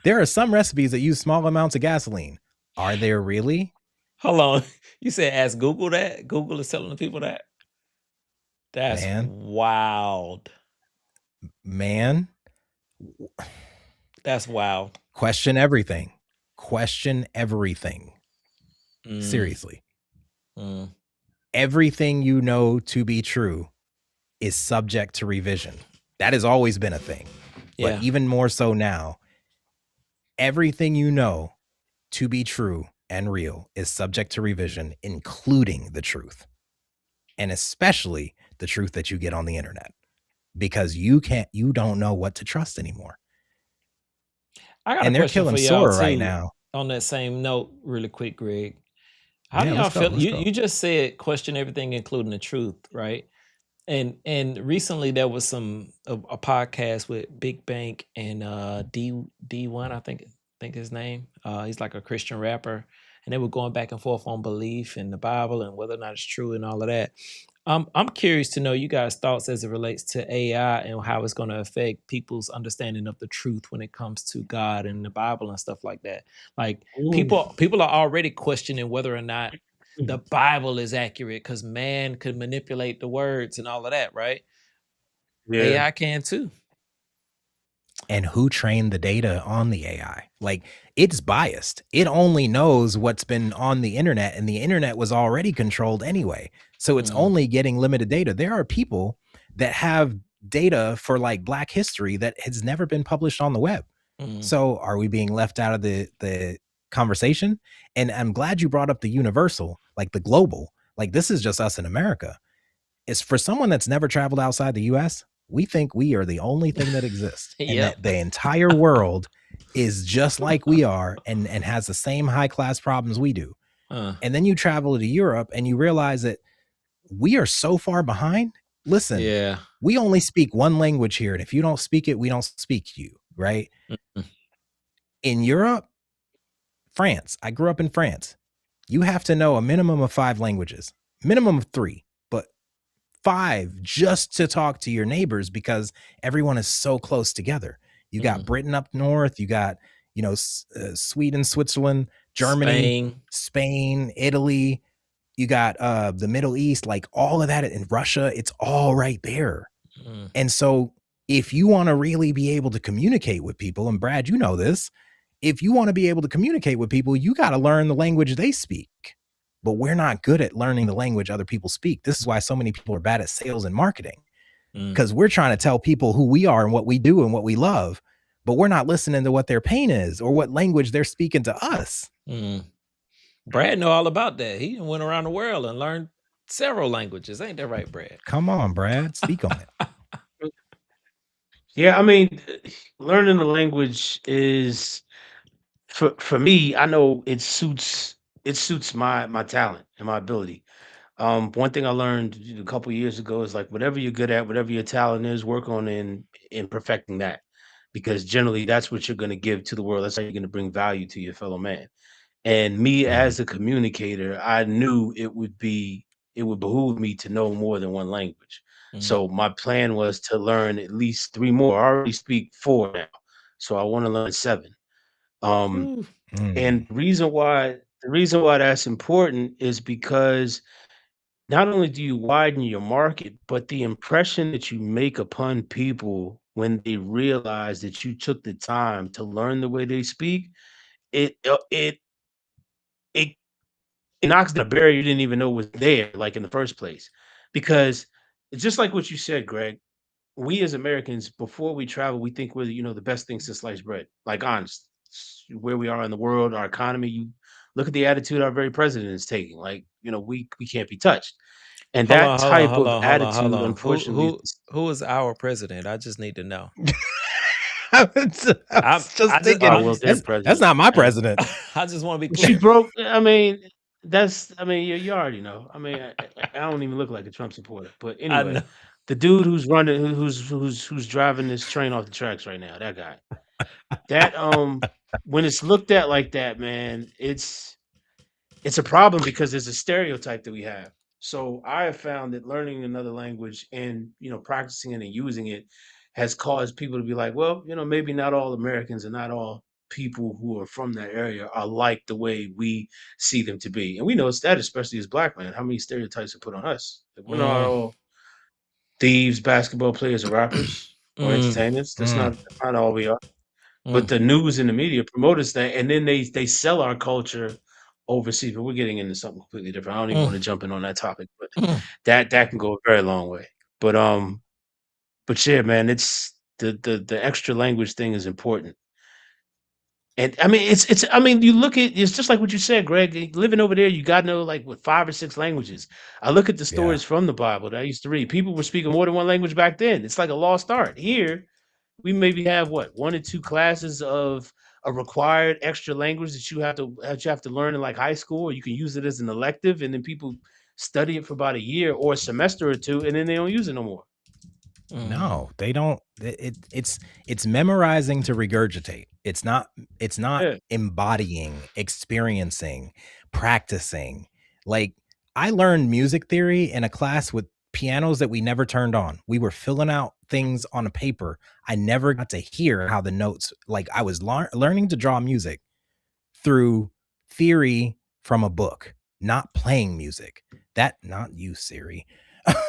there are some recipes that use small amounts of gasoline. Are there really? Hold on. You said ask Google that? Google is telling the people that? That's Man. wild. Man. That's wild. Question everything. Question everything. Seriously. Everything you know to be true is subject to revision. That has always been a thing. Yeah. But even more so now, everything you know to be true and real is subject to revision, including the truth. And especially the truth that you get on the internet. Because you don't know what to trust anymore. I got and a they're question killing for y'all Sora right too. now. On that same note, really quick, Greg. How do Yeah, y'all let's go. feel? Let's go. You just said question everything, including the truth, right? And recently there was a podcast with Big Bank and D1, I think his name. He's like a Christian rapper, and they were going back and forth on belief in the Bible and whether or not it's true and all of that. I'm curious to know you guys' thoughts as it relates to AI and how it's going to affect people's understanding of the truth when it comes to God and the Bible and stuff like that. Like people are already questioning whether or not the Bible is accurate because man could manipulate the words and all of that, right? Yeah. AI can too. And who trained the data on the AI? Like, it's biased. It only knows what's been on the internet, and the internet was already controlled anyway. So it's only getting limited data. There are people that have data for like Black history that has never been published on the web. So are we being left out of the conversation? And I'm glad you brought up the universal, like the global. Like, this is just us in America. It's for someone that's never traveled outside the US. We think we are the only thing that exists, and that the entire world is just like we are and has the same high class problems we do. And then you travel to Europe and you realize that we are so far behind. Listen, we only speak one language here, and if you don't speak it, we don't speak you, right? In Europe, France, I grew up in France. You have to know a minimum of 5 languages, minimum of 3, but 5 just to talk to your neighbors because everyone is so close together. You got Britain up north, you got, Sweden, Switzerland, Germany, Spain, Italy, you got the Middle East, like all of that in Russia, it's all right there. And so if you want to really be able to communicate with people, and Brad, you know this, if you want to be able to communicate with people, you got to learn the language they speak. But we're not good at learning the language other people speak. This is why so many people are bad at sales and marketing, because we're trying to tell people who we are and what we do and what we love, but we're not listening to what their pain is or what language they're speaking to us. Brad know all about that. He went around the world and learned several languages. Ain't that right, Brad? Come on, Brad, speak on it. Yeah, I mean, learning the language is for me. I know it suits my talent and my ability. One thing I learned a couple years ago is like whatever you're good at, whatever your talent is, work on in perfecting that, because generally that's what you're going to give to the world. That's how you're going to bring value to your fellow man. And me as a communicator, I knew it would behoove me to know more than one language. So my plan was to learn at least 3 more. I already speak 4 now, so I want to learn 7. And the reason why that's important is because not only do you widen your market, but the impression that you make upon people when they realize that you took the time to learn the way they speak, it it knocks down a barrier you didn't even know was there, like, in the first place. Because it's just like what you said, Greg, we as Americans, before we travel, we think we're the best thing since sliced bread. Like, honest, where we are in the world, our economy, you look at the attitude our very president is taking. Like, we can't be touched. And Hold that on, hold on, type hold of on, hold on, hold attitude, on. unfortunately, Who is our president? I just need to know. I was just thinking, well, their that's president. not my president. I just want to be She clear. broke. You already know. I don't even look like a Trump supporter. But I anyway, know. the dude who's running, who's driving this train off the tracks right now, that guy. That when it's looked at like that, man, it's a problem because there's a stereotype that we have. So I have found that learning another language and practicing it and using it has caused people to be like, well, maybe not all Americans and not all people who are from that area are like the way we see them to be. And we know it's that, especially as black men. How many stereotypes are put on us? Like, we're not Mm, all thieves, basketball players, or rappers or mm, entertainers. Mm. That's not all we are. But mm, the news and the media promote us that, and then they sell our culture overseas. But we're getting into something completely different. I don't even mm, want to jump in on that topic, but mm. that can go a very long way. But yeah, man, it's the extra language thing is important. And I mean, it's I mean, you look at it's just like what you said, Greg. Living over there, you got to know like what 5 or 6 languages. I look at the Yeah. stories from the Bible that I used to read. People were speaking more than one language back then. It's like a lost art. Here, we maybe have what 1 or 2 classes of a required extra language that you have to learn in like high school, or you can use it as an elective, and then people study it for about a year or a semester or two, and then they don't use it no more. Mm, No, they don't. It's memorizing to regurgitate. It's not Yeah. embodying, experiencing, practicing. Like, I learned music theory in a class with pianos that we never turned on. We were filling out things on a paper. I never got to hear how the notes, like, I was learning to draw music through theory from a book, not playing music. That not you, Siri.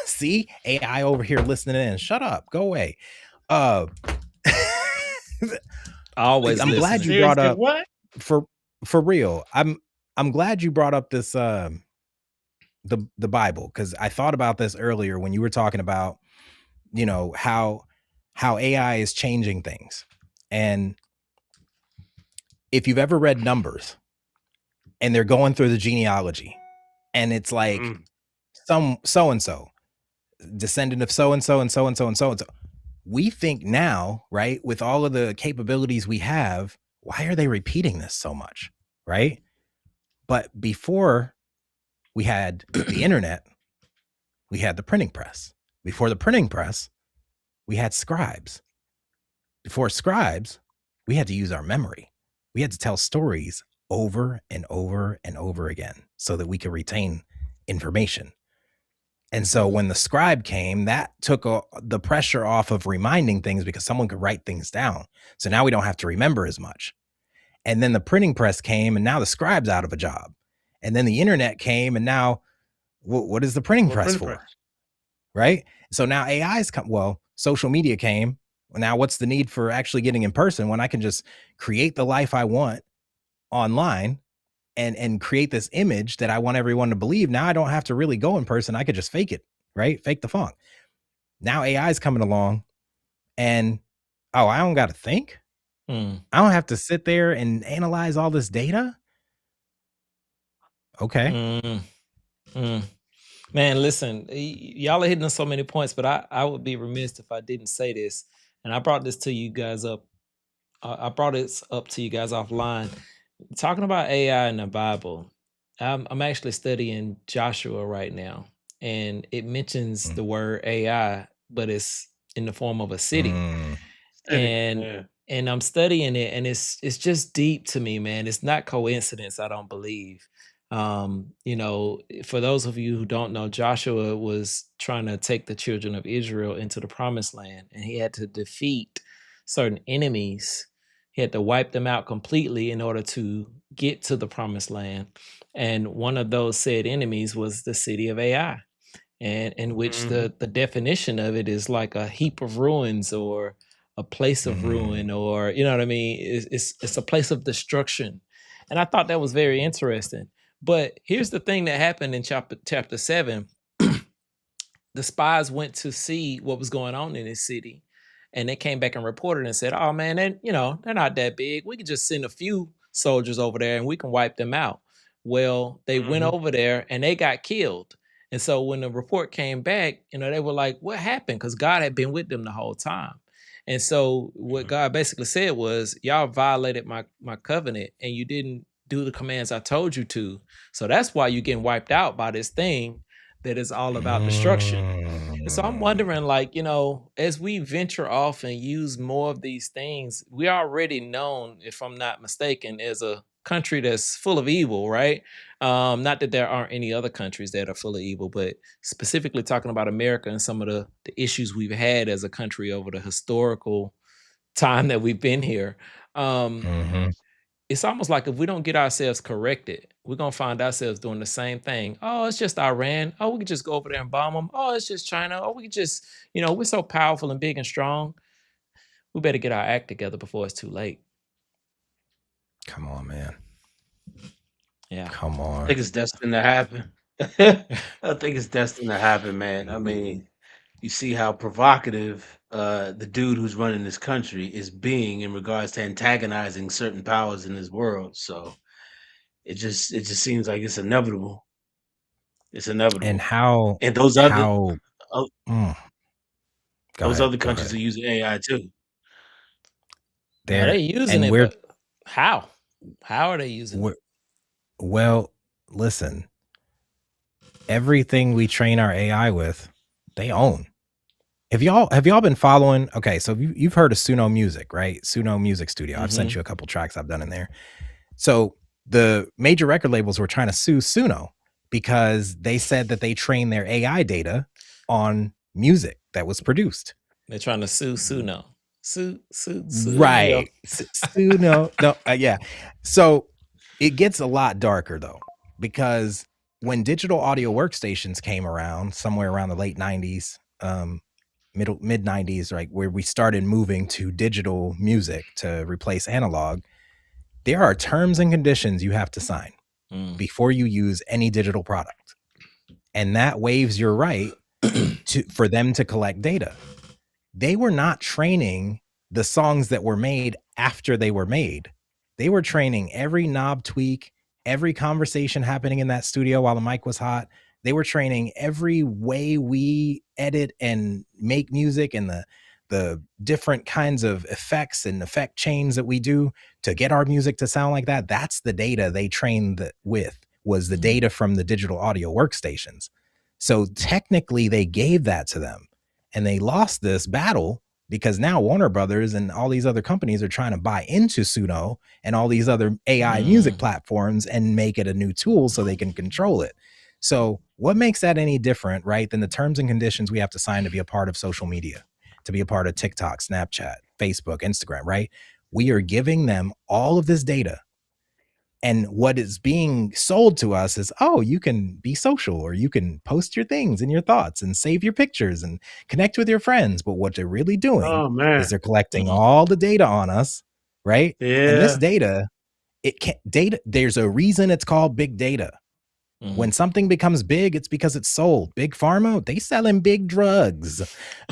See, AI over here listening in. Shut up. Go away. Uh always I'm glad you listening. Serious? brought Cause up what? for real. I'm glad you brought up this the Bible, because I thought about this earlier when you were talking about, how AI is changing things. And if you've ever read Numbers and they're going through the genealogy, and it's like Mm-mm. some so and so, descendant of so and so and so and so and so and so. We think now, right, with all of the capabilities we have, why are they repeating this so much? Right? But before we had the internet, we had the printing press. Before the printing press, we had scribes. Before scribes, we had to use our memory. We had to tell stories over and over and over again so that we could retain information. And so when the scribe came, that took the pressure off of reminding things because someone could write things down. So now we don't have to remember as much. And then the printing press came, and now the scribe's out of a job. And then the internet came, and now what is the printing Well, press print for? press. Right? So now AI's come. Well, social media came. Now what's the need for actually getting in person when I can just create the life I want online and create this image that I want everyone to believe? Now I don't have to really go in person. I could just fake it, right? Fake the funk. Now AI is coming along, and I don't got to think. Mm, I don't have to sit there and analyze all this data. Okay. mm, mm. Man, listen, y'all are hitting on so many points, but I would be remiss if I didn't say this. And I brought this to you guys up. I brought this up to you guys offline. Talking about AI in the Bible, I'm actually studying Joshua right now, and it mentions Mm. the word AI, but it's in the form of a city. Mm. City. and Yeah. and I'm studying it, and it's just deep to me, man. It's not coincidence, I don't believe. For those of you who don't know, Joshua was trying to take the children of Israel into the promised land, and he had to defeat certain enemies. He had to wipe them out completely in order to get to the promised land. And one of those said enemies was the city of AI, and in which Hmm. the definition of it is like a heap of ruins, or a place of Mm. ruin, or you know what I mean. It's a place of destruction, and I thought that was very interesting. But here's the thing that happened in chapter 7. The spies went to see what was going on in this city, and they came back and reported and said, "Oh man, they're not that big. We could just send a few soldiers over there and we can wipe them out." Well, they went Hmm. over there and they got killed. And so when the report came back, they were like, "What happened?" Because God had been with them the whole time. And so what God basically said was, "Y'all violated my covenant and you didn't do the commands I told you to. So that's why you're getting wiped out by this thing that is all about destruction." And so I'm Mm. wondering, like, as we venture off and use more of these things, we already known, if I'm not mistaken, as a country that's full of evil, right? Not that there aren't any other countries that are full of evil, but specifically talking about America and some of the issues we've had as a country over the historical time that we've been here. Um, Mhm. it's almost like if we don't get ourselves corrected, we're gonna find ourselves doing the same thing. Oh, it's just Iran. Oh, we could just go over there and bomb them. Oh, it's just China. Oh, we could just, we're so powerful and big and strong. We better get our act together before it's too late. Come on, man. Yeah. Come I on. think it's destined to happen. I think it's destined to happen, man. I mean, you see how provocative the dude who's running this country is being in regards to antagonizing certain powers in this world. So it just seems like it's inevitable. It's And inevitable. how And how o- mm, go those ahead, other go countries ahead. are using AI too. Now they There using and it, but how? How are they using we're it? well, listen, everything we train our AI with, they own. Have y'all been following? Okay, so you've heard of Suno Music, right? Suno Music Studio. I've sent Mm-hmm. you a couple tracks I've done in there. So the major record labels were trying to sue Suno because they said that they trained their AI data on music that was produced. They're trying to sue Suno. Suno. Right. Suno. No, yeah. So it gets a lot darker though, because when digital audio workstations came around somewhere around the late 90s, mid 90s, right, where we started moving to digital music to replace analog, there are terms and conditions you have to sign before you use any digital product. And that waives your right for them to collect data. They were not training the songs that were made after they were made. They were training every knob tweak, every conversation happening in that studio while the mic was hot. They were training every way we edit and make music and the different kinds of effects and effect chains that we do to get our music to sound like that. That's the data they trained with, was the data from the digital audio workstations. So technically they gave that to them, and they lost this battle because now Warner Brothers and all these other companies are trying to buy into Suno and all these other AI music platforms and make it a new tool so they can control it. So what makes that any different, right, than the terms and conditions we have to sign to be a part of social media, to be a part of TikTok, Snapchat, Facebook, Instagram, right? We are giving them all of this data. And what is being sold to us is, oh, you can be social, or you can post your things and your thoughts and save your pictures and connect with your friends. But what they're really doing Oh is man. they're collecting all the data on us, right? And this Yeah. data, there's a reason it's called big data. When something becomes big, it's because it's sold. Big pharma, they selling big drugs.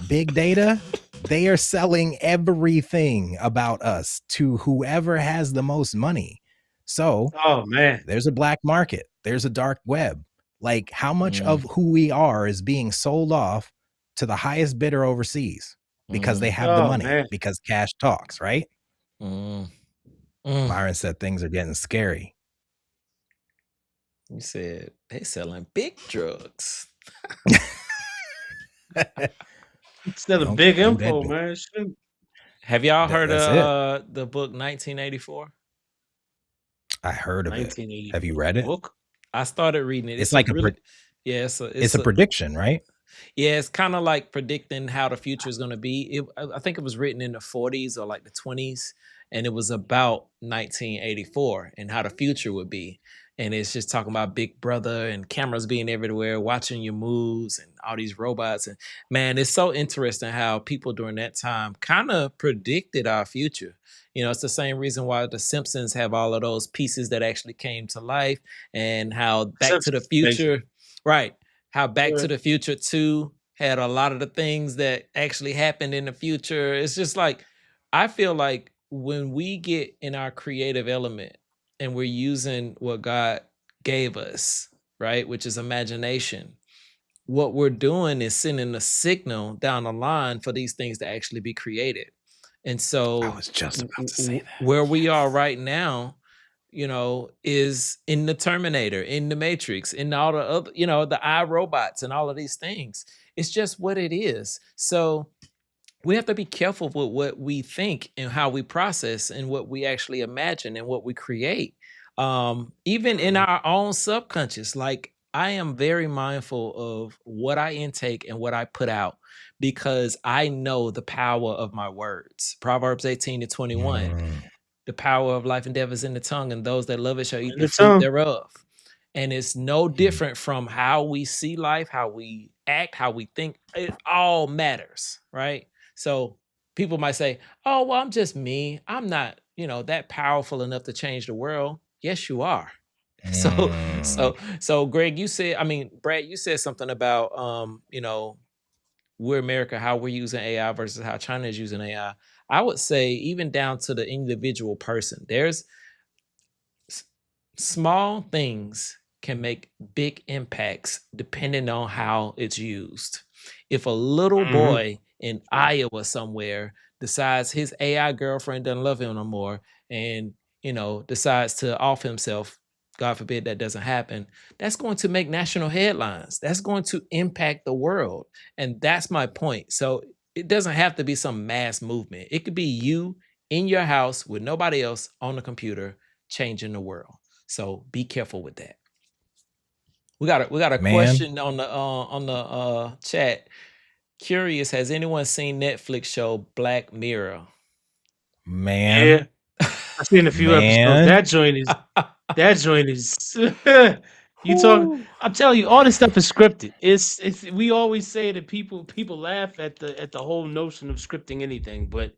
Big data, they are selling everything about us to whoever has the most money. So Oh man. there's a black market, there's a dark web. Like, how much of who we are is being sold off to the highest bidder overseas because they have the Oh money, man. because cash talks, right? Mm. Byron said things are getting scary. You said they selling big drugs. Instead of Well, big who that info, be? man. Shoot. Have y'all heard That's it. of the book 1984? I heard of it. Have you 1984 read it? book. I started reading it. It's It's a like really it's a prediction, right? yeah, it's kind of like predicting how the future is going to be. I think it was written in the 40s or like the 20s, and it was about 1984 and how the future would be. And it's just talking about Big Brother and cameras being everywhere, watching your moves and all these robots. And man, it's so interesting how people during that time kind of predicted our future. It's the same reason why The Simpsons have all of those pieces that actually came to life, and how Back to the Simpsons, basically. Future, right? How Back Yeah. to the Future 2 had a lot of the things that actually happened in the future. It's just like, I feel like when we get in our creative element and we're using what God gave us, right, which is imagination, what we're doing is sending a signal down the line for these things to actually be created. And I so was just about to say that. where we are right now, is in the Terminator, in the Matrix, in all the other, the iRobots and all of these things. It's just what it is. So we have to be careful with what we think and how we process and what we actually imagine and what we create. Even in our own subconscious, like I am very mindful of what I intake and what I put out because I know the power of my words. Proverbs 18-21. Mm, The power of life and death is in the tongue, and those that love it shall eat In the the fruit tongue. thereof. And it's no mm, different from how we see life, how we act, how we think. It all matters, right? So people might say, "Oh, well, I'm just me. I'm not, that powerful enough to change the world." Yes, you are. So, mm. so Greg, Brad, you said something about, we're America, how we're using AI versus how China is using AI. I would say even down to the individual person, there's s- small things can make big impacts depending on how it's used. If a little Hmm. boy in Iowa somewhere decides his AI girlfriend doesn't love him no more and, decides to off himself, God forbid that doesn't happen, that's going to make national headlines. That's going to impact the world. And that's my point. So it doesn't have to be some mass movement. It could be you in your house with nobody else on the computer changing the world. So be careful with that. We got a Man, question on the chat. Curious, has anyone seen Netflix show Black Mirror? Yeah, man, I've seen a few episodes. man. That joint is you talk. Whew. I'm telling you, all this stuff is scripted. It's we always say that people laugh at the whole notion of scripting anything, but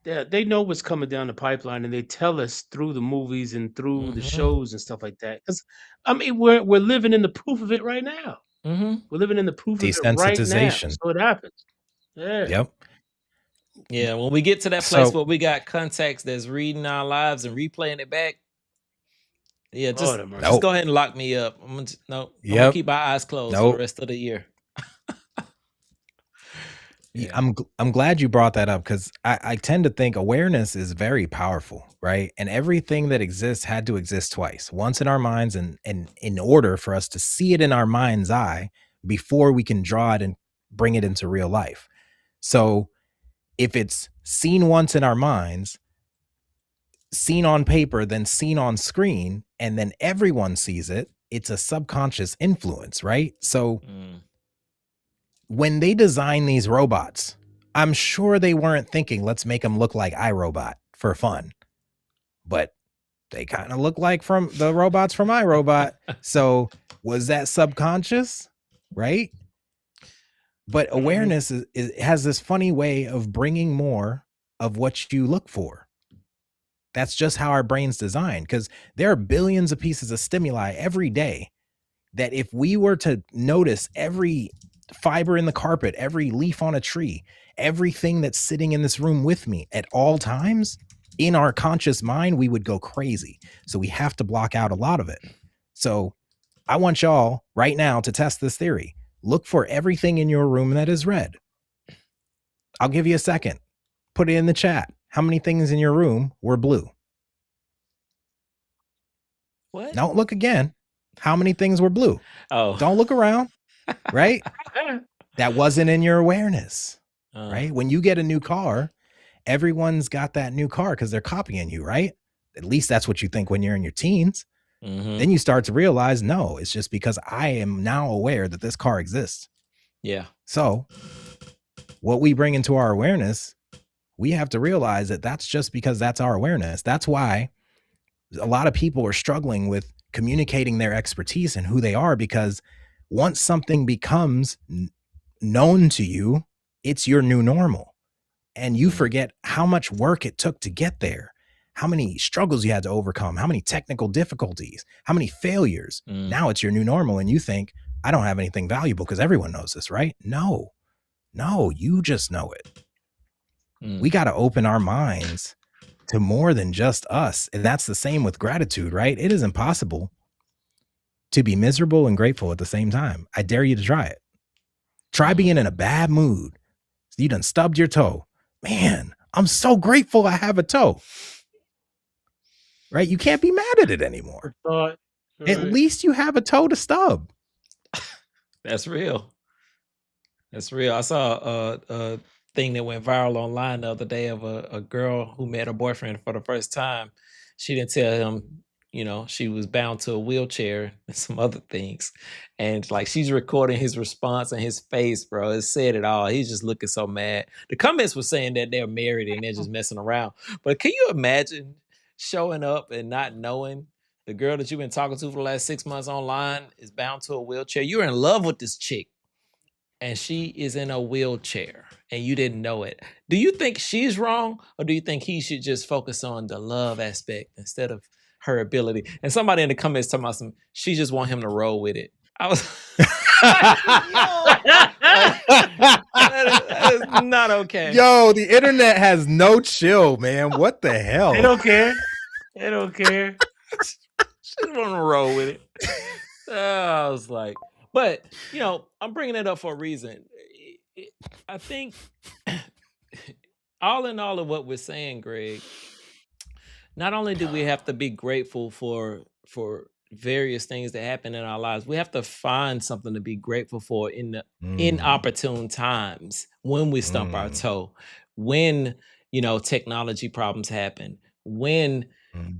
they know what's coming down the pipeline, and they tell us through the movies and through the Mm-hmm. shows and stuff like that. Because I mean, we're living in the proof of it right now. Mm-hmm. We're living in the proof of it right now. Desensitization. So it happens. Yeah. Yep. Yeah, when we get to that place So, where we got contacts that's reading our lives and replaying it back, yeah, Lord just have mercy. just go nope. ahead and lock me up. No, I'm gonna Yep. keep my eyes closed for the Nope. rest of the year. Yeah. I'm glad you brought that up because I tend to think awareness is very powerful, right? And everything that exists had to exist twice, once in our minds, and in order for us to see it in our mind's eye before we can draw it and bring it into real life. So if it's seen once in our minds, seen on paper, then seen on screen, and then everyone sees it, it's a subconscious influence, right? So Mm. when they design these robots, I'm sure they weren't thinking, let's make them look like iRobot for fun. But they kind of look like from the robots from iRobot. So was that subconscious? Right? But Mhm. awareness has this funny way of bringing more of what you look for. That's just how our brain's designed because there are billions of pieces of stimuli every day that if we were to notice every fiber in the carpet, every leaf on a tree, everything that's sitting in this room with me at all times, in our conscious mind, we would go crazy. So we have to block out a lot of it. So I want y'all right now to test this theory. Look for everything in your room that is red. I'll give you a second. Put it in the chat. How many things in your room were blue? What? Don't look again. How many things were blue? Oh. Don't look around, right? That wasn't in your awareness, Uh, right? When you get a new car, everyone's got that new car because they're copying you, right? At least that's what you think when you're in your teens. mm-hmm. Then you start to realize, no, it's just because I am now aware that this car exists. Yeah. So what we bring into our awareness, we have to realize that that's just because that's our awareness. That's why a lot of people are struggling with communicating their expertise and who they are, because once something becomes known to you, it's your new normal. And you forget how much work it took to get there, how many struggles you had to overcome, how many technical difficulties, how many failures. Now it's your new normal. And you think, I don't have anything valuable because everyone knows this, right? No, you just know it. We got to open our minds to more than just us. And that's the same with gratitude, right? It is impossible to be miserable and grateful at the same time. I dare you to try it. Try being in a bad mood. You done stubbed your toe. Man, I'm so grateful I have a toe. Right? You can't be mad at it anymore. Thought. At Right. least you have a toe to stub. That's real. That's real. I saw a thing that went viral online the other day of a girl who met her boyfriend for the first time. She didn't tell him she was bound to a wheelchair and some other things. And like she's recording his response and his face, bro. It said it all. He's just looking so mad. The comments were saying that they're married and they're just messing around. But can you imagine showing up and not knowing the girl that you've been talking to for the last 6 months online is bound to a wheelchair? You're in love with this chick and she is in a wheelchair and you didn't know it. Do you think she's wrong, or do you think he should just focus on the love aspect instead of her ability? And somebody in the comments talking about she just want him to roll with it. I was that is not okay. Yo, the internet has no chill, man. What the hell? They don't care. They don't care. She just want to roll with it. I was like, but I'm bringing it up for a reason. I think all in all of what we're saying, Greg, not only do we have to be grateful for various things that happen in our lives, we have to find something to be grateful for in inopportune times, when we stump our toe, when technology problems happen, when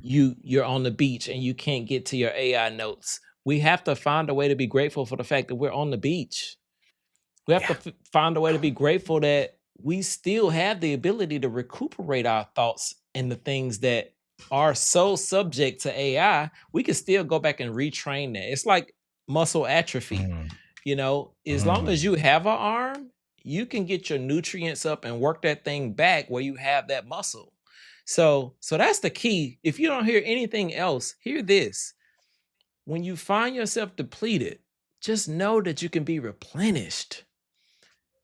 you're on the beach and you can't get to your AI notes. We have to find a way to be grateful for the fact that we're on the beach. We have to find a way to be grateful that we still have the ability to recuperate our thoughts and the things that are so subject to AI. We can still go back and retrain that. It's like muscle atrophy. As long as you have an arm, you can get your nutrients up and work that thing back where you have that muscle. So that's the key. If you don't hear anything else, hear this. When you find yourself depleted, just know that you can be replenished.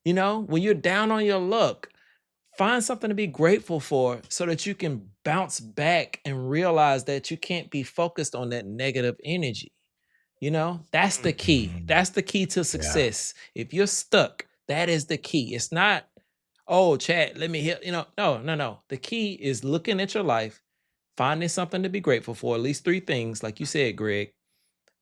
When you're down on your luck, find something to be grateful for so that you can bounce back and realize that you can't be focused on that negative energy. That's the key. That's the key to success. If you're stuck, that is the key. It's not, oh, Chad, let me help. No. The key is looking at your life, finding something to be grateful for, at least 3 things, like you said, Greg,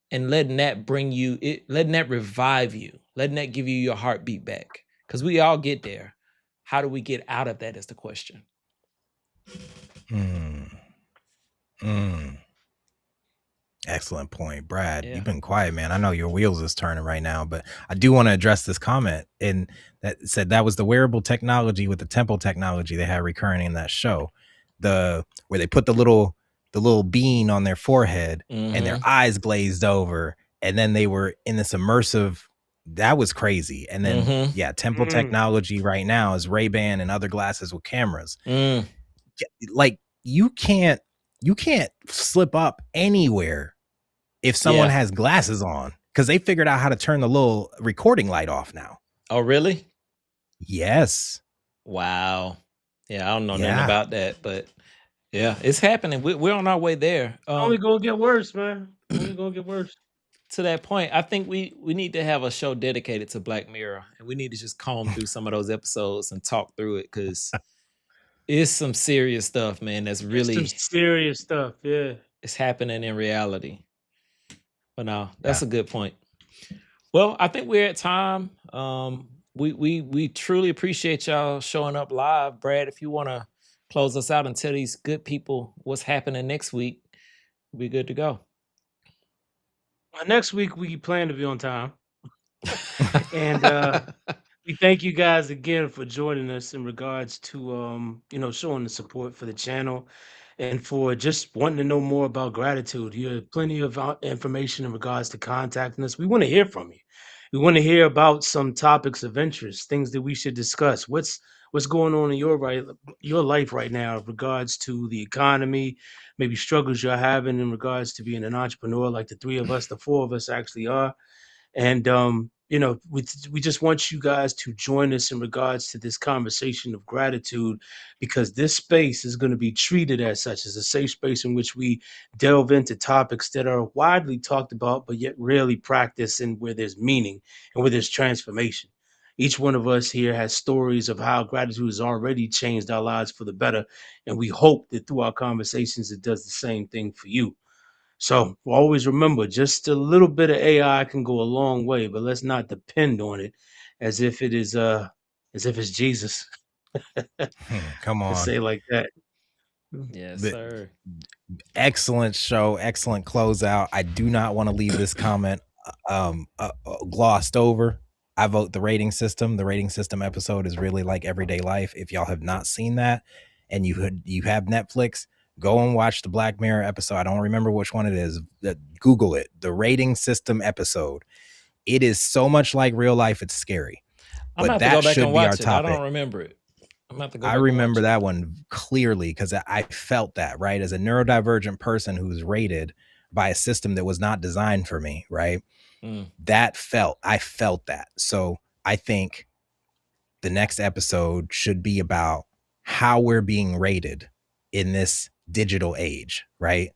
and letting that letting that revive you, letting that give you your heartbeat back. Because we all get there. How do we get out of that is the question. Excellent point, Brad. You've been quiet, man. I know your wheels is turning right now, but I do want to address this comment and that said that was the wearable technology with the temple technology they had recurring in that show, where they put the little bean on their forehead and their eyes glazed over, and then they were in this immersive. That was crazy. And then temple technology right now is Ray-Ban and other glasses with cameras. Like you can't slip up anywhere if someone has glasses on, because they figured out how to turn the little recording light off now. Oh, really? Yes. Wow. Yeah, I don't know nothing about that, but yeah, it's happening. We're on our way there. Only gonna get worse, man. Only gonna get worse. To that point, I think we need to have a show dedicated to Black Mirror, and we need to just comb through some of those episodes and talk through it, because it's some serious stuff, man. That's really some serious stuff. Yeah, it's happening in reality. But no, that's a good point. Well, I think we're at time. We truly appreciate y'all showing up live. Brad, if you want to close us out and tell these good people what's happening next week, we'll be good to go. Next week we plan to be on time. And we thank you guys again for joining us in regards to showing the support for the channel and for just wanting to know more about gratitude. You have plenty of information in regards to contacting us. We want to hear from you. We want to hear about some topics of interest, things that we should discuss. What's going on in your life right now in regards to the economy, maybe struggles you're having in regards to being an entrepreneur, like the 3 of us, the 4 of us actually are. And we just want you guys to join us in regards to this conversation of gratitude, because this space is going to be treated as such, as a safe space in which we delve into topics that are widely talked about but yet rarely practiced, and where there's meaning and where there's transformation. Each one of us here has stories of how gratitude has already changed our lives for the better, and we hope that through our conversations it does the same thing for you. So always remember, just a little bit of AI can go a long way, but let's not depend on it as if it's Jesus. Come on. To say like that. Yes, The sir. excellent show, excellent closeout. I do not want to leave this comment glossed over. I vote the rating system. The rating system episode is really like everyday life. If y'all have not seen that and you have Netflix, go and watch the Black Mirror episode. I don't remember which one it is. Google it. The rating system episode. It is so much like real life. It's scary. I'm gonna But have to go that back and should be our watch it. I topic. don't remember it. I'm gonna have to go I back and remember watch that it. one clearly because I felt that, right? As a neurodivergent person who was rated by a system that was not designed for me, right? I felt that. So I think the next episode should be about how we're being rated in this digital age, right?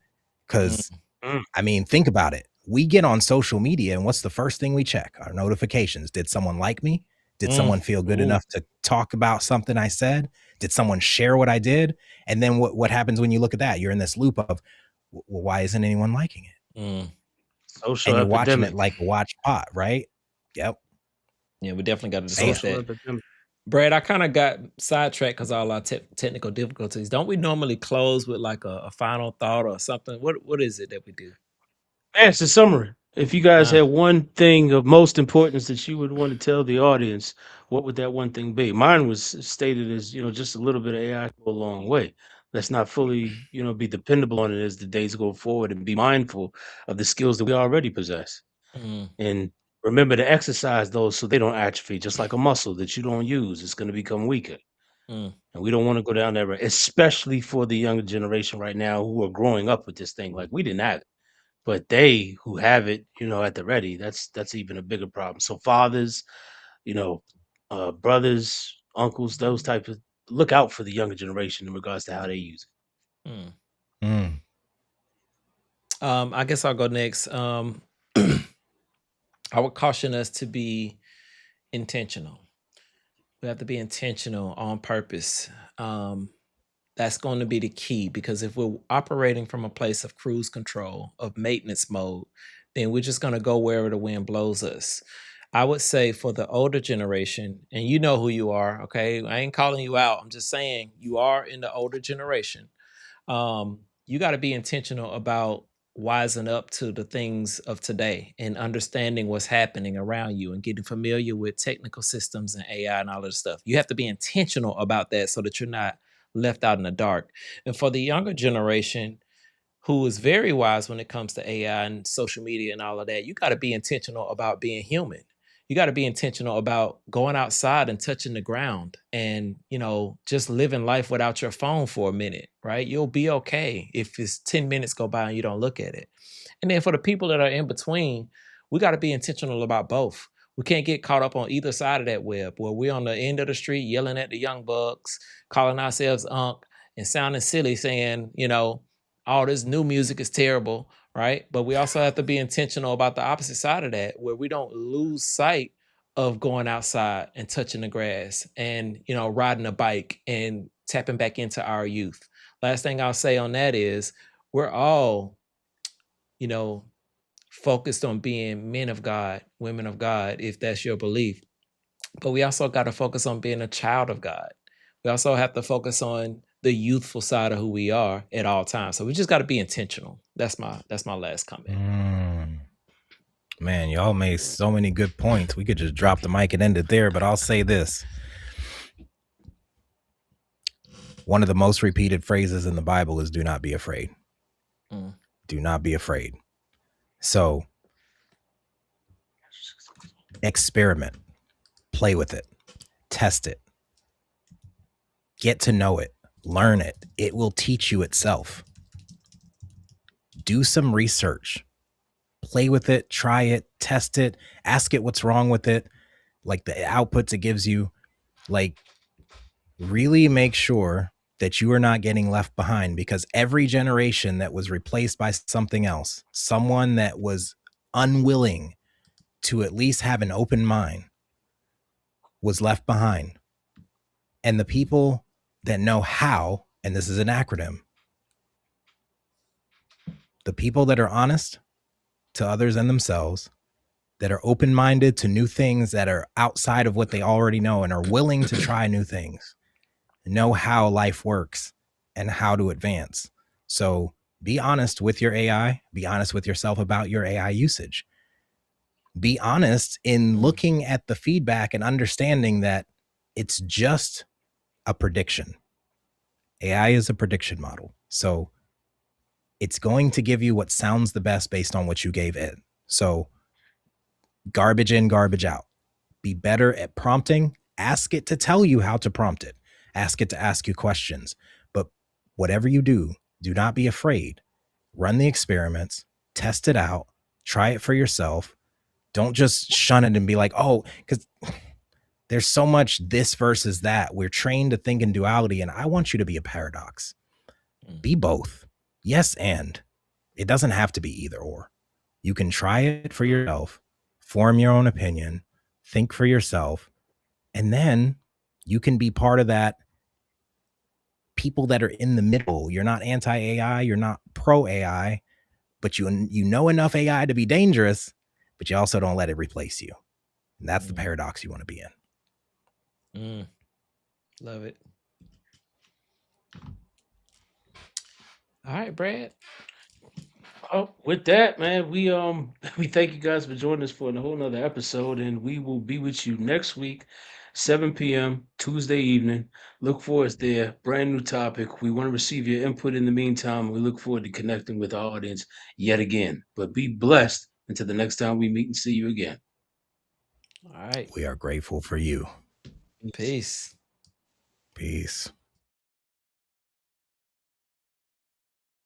Because, I mean, think about it. We get on social media and what's the first thing we check? Our notifications. Did someone like me? Did someone feel good enough to talk about something I said? Did someone share what I did? And then what happens when you look at that? You're in this loop of, well, why isn't anyone liking it? Social and you're epidemic. watching it like a watch pot, right? Yep. Yeah, we definitely got to discuss Social that. epidemic. Brad, I kind of got sidetracked because all our technical difficulties. Don't we normally close with like a final thought or something? What is it that we do? That's the summary. If you guys had one thing of most importance that you would want to tell the audience, what would that one thing be? Mine was stated as, just a little bit of AI go a long way. Let's not fully, be dependable on it as the days go forward and be mindful of the skills that we already possess. And remember to exercise those so they don't atrophy, just like a muscle that you don't use. It's going to become weaker. And we don't want to go down that road, especially for the younger generation right now who are growing up with this thing. Like we didn't have it. But they who have it, at the ready, that's even a bigger problem. So fathers, brothers, uncles, those types of look out for the younger generation in regards to how they use it. I guess I'll go next. I would caution us to be intentional. We have to be intentional on purpose. That's going to be the key because if we're operating from a place of cruise control, of maintenance mode, then we're just going to go wherever the wind blows us. I would say for the older generation, and you know who you are, okay? I ain't calling you out. I'm just saying you are in the older generation. You got to be intentional about wising up to the things of today and understanding what's happening around you and getting familiar with technical systems and AI and all of this stuff. You have to be intentional about that so that you're not left out in the dark. And for the younger generation who is very wise when it comes to AI and social media and all of that, you got to be intentional about being human. You got to be intentional about going outside and touching the ground and, just living life without your phone for a minute, right? You'll be okay if it's 10 minutes go by and you don't look at it. And then for the people that are in between, we got to be intentional about both. We can't get caught up on either side of that web where we're on the end of the street yelling at the young bucks, calling ourselves unk and sounding silly saying, all this new music is terrible, right? But we also have to be intentional about the opposite side of that, where we don't lose sight of going outside and touching the grass and, riding a bike and tapping back into our youth. Last thing I'll say on that is we're all, focused on being men of God, women of God, if that's your belief. But we also got to focus on being a child of God. We also have to focus on the youthful side of who we are at all times. So we just got to be intentional. That's my last comment. Man, y'all made so many good points. We could just drop the mic and end it there, but I'll say this. One of the most repeated phrases in the Bible is do not be afraid. Do not be afraid. So experiment, play with it, test it, get to know it, learn it. It will teach you itself. Do some research, play with it, try it, test it, ask it what's wrong with it, like the outputs it gives you, like really make sure that you are not getting left behind, because every generation that was replaced by something else, someone that was unwilling to at least have an open mind, was left behind. And the people that know how, and this is an acronym, the people that are honest to others and themselves, that are open-minded to new things that are outside of what they already know and are willing to try new things, know how life works, and how to advance. So be honest with your AI, be honest with yourself about your AI usage. Be honest in looking at the feedback and understanding that it's just a prediction. AI is a prediction model. So it's going to give you what sounds the best based on what you gave it. So garbage in, garbage out. Be better at prompting. Ask it to tell you how to prompt it. Ask it to ask you questions. But whatever you do, do not be afraid. Run the experiments, test it out, try it for yourself. Don't just shun it and be like, oh, because there's so much this versus that. We're trained to think in duality, and I want you to be a paradox. Be both. Yes, and it doesn't have to be either or. You can try it for yourself, form your own opinion, think for yourself, and then you can be part of that people that are in the middle. You're not anti-AI, you're not pro-AI, but you know enough AI to be dangerous, but you also don't let it replace you. And that's the paradox you want to be in. Love it. All right, Brad. Oh, with that, man, we thank you guys for joining us for a whole nother episode, and we will be with you next week, 7 p.m. Tuesday evening. Look for us there. Brand new topic. We want to receive your input in the meantime. We look forward to connecting with our audience yet again. But be blessed until the next time we meet and see you again. All right. We are grateful for you. Peace. Peace.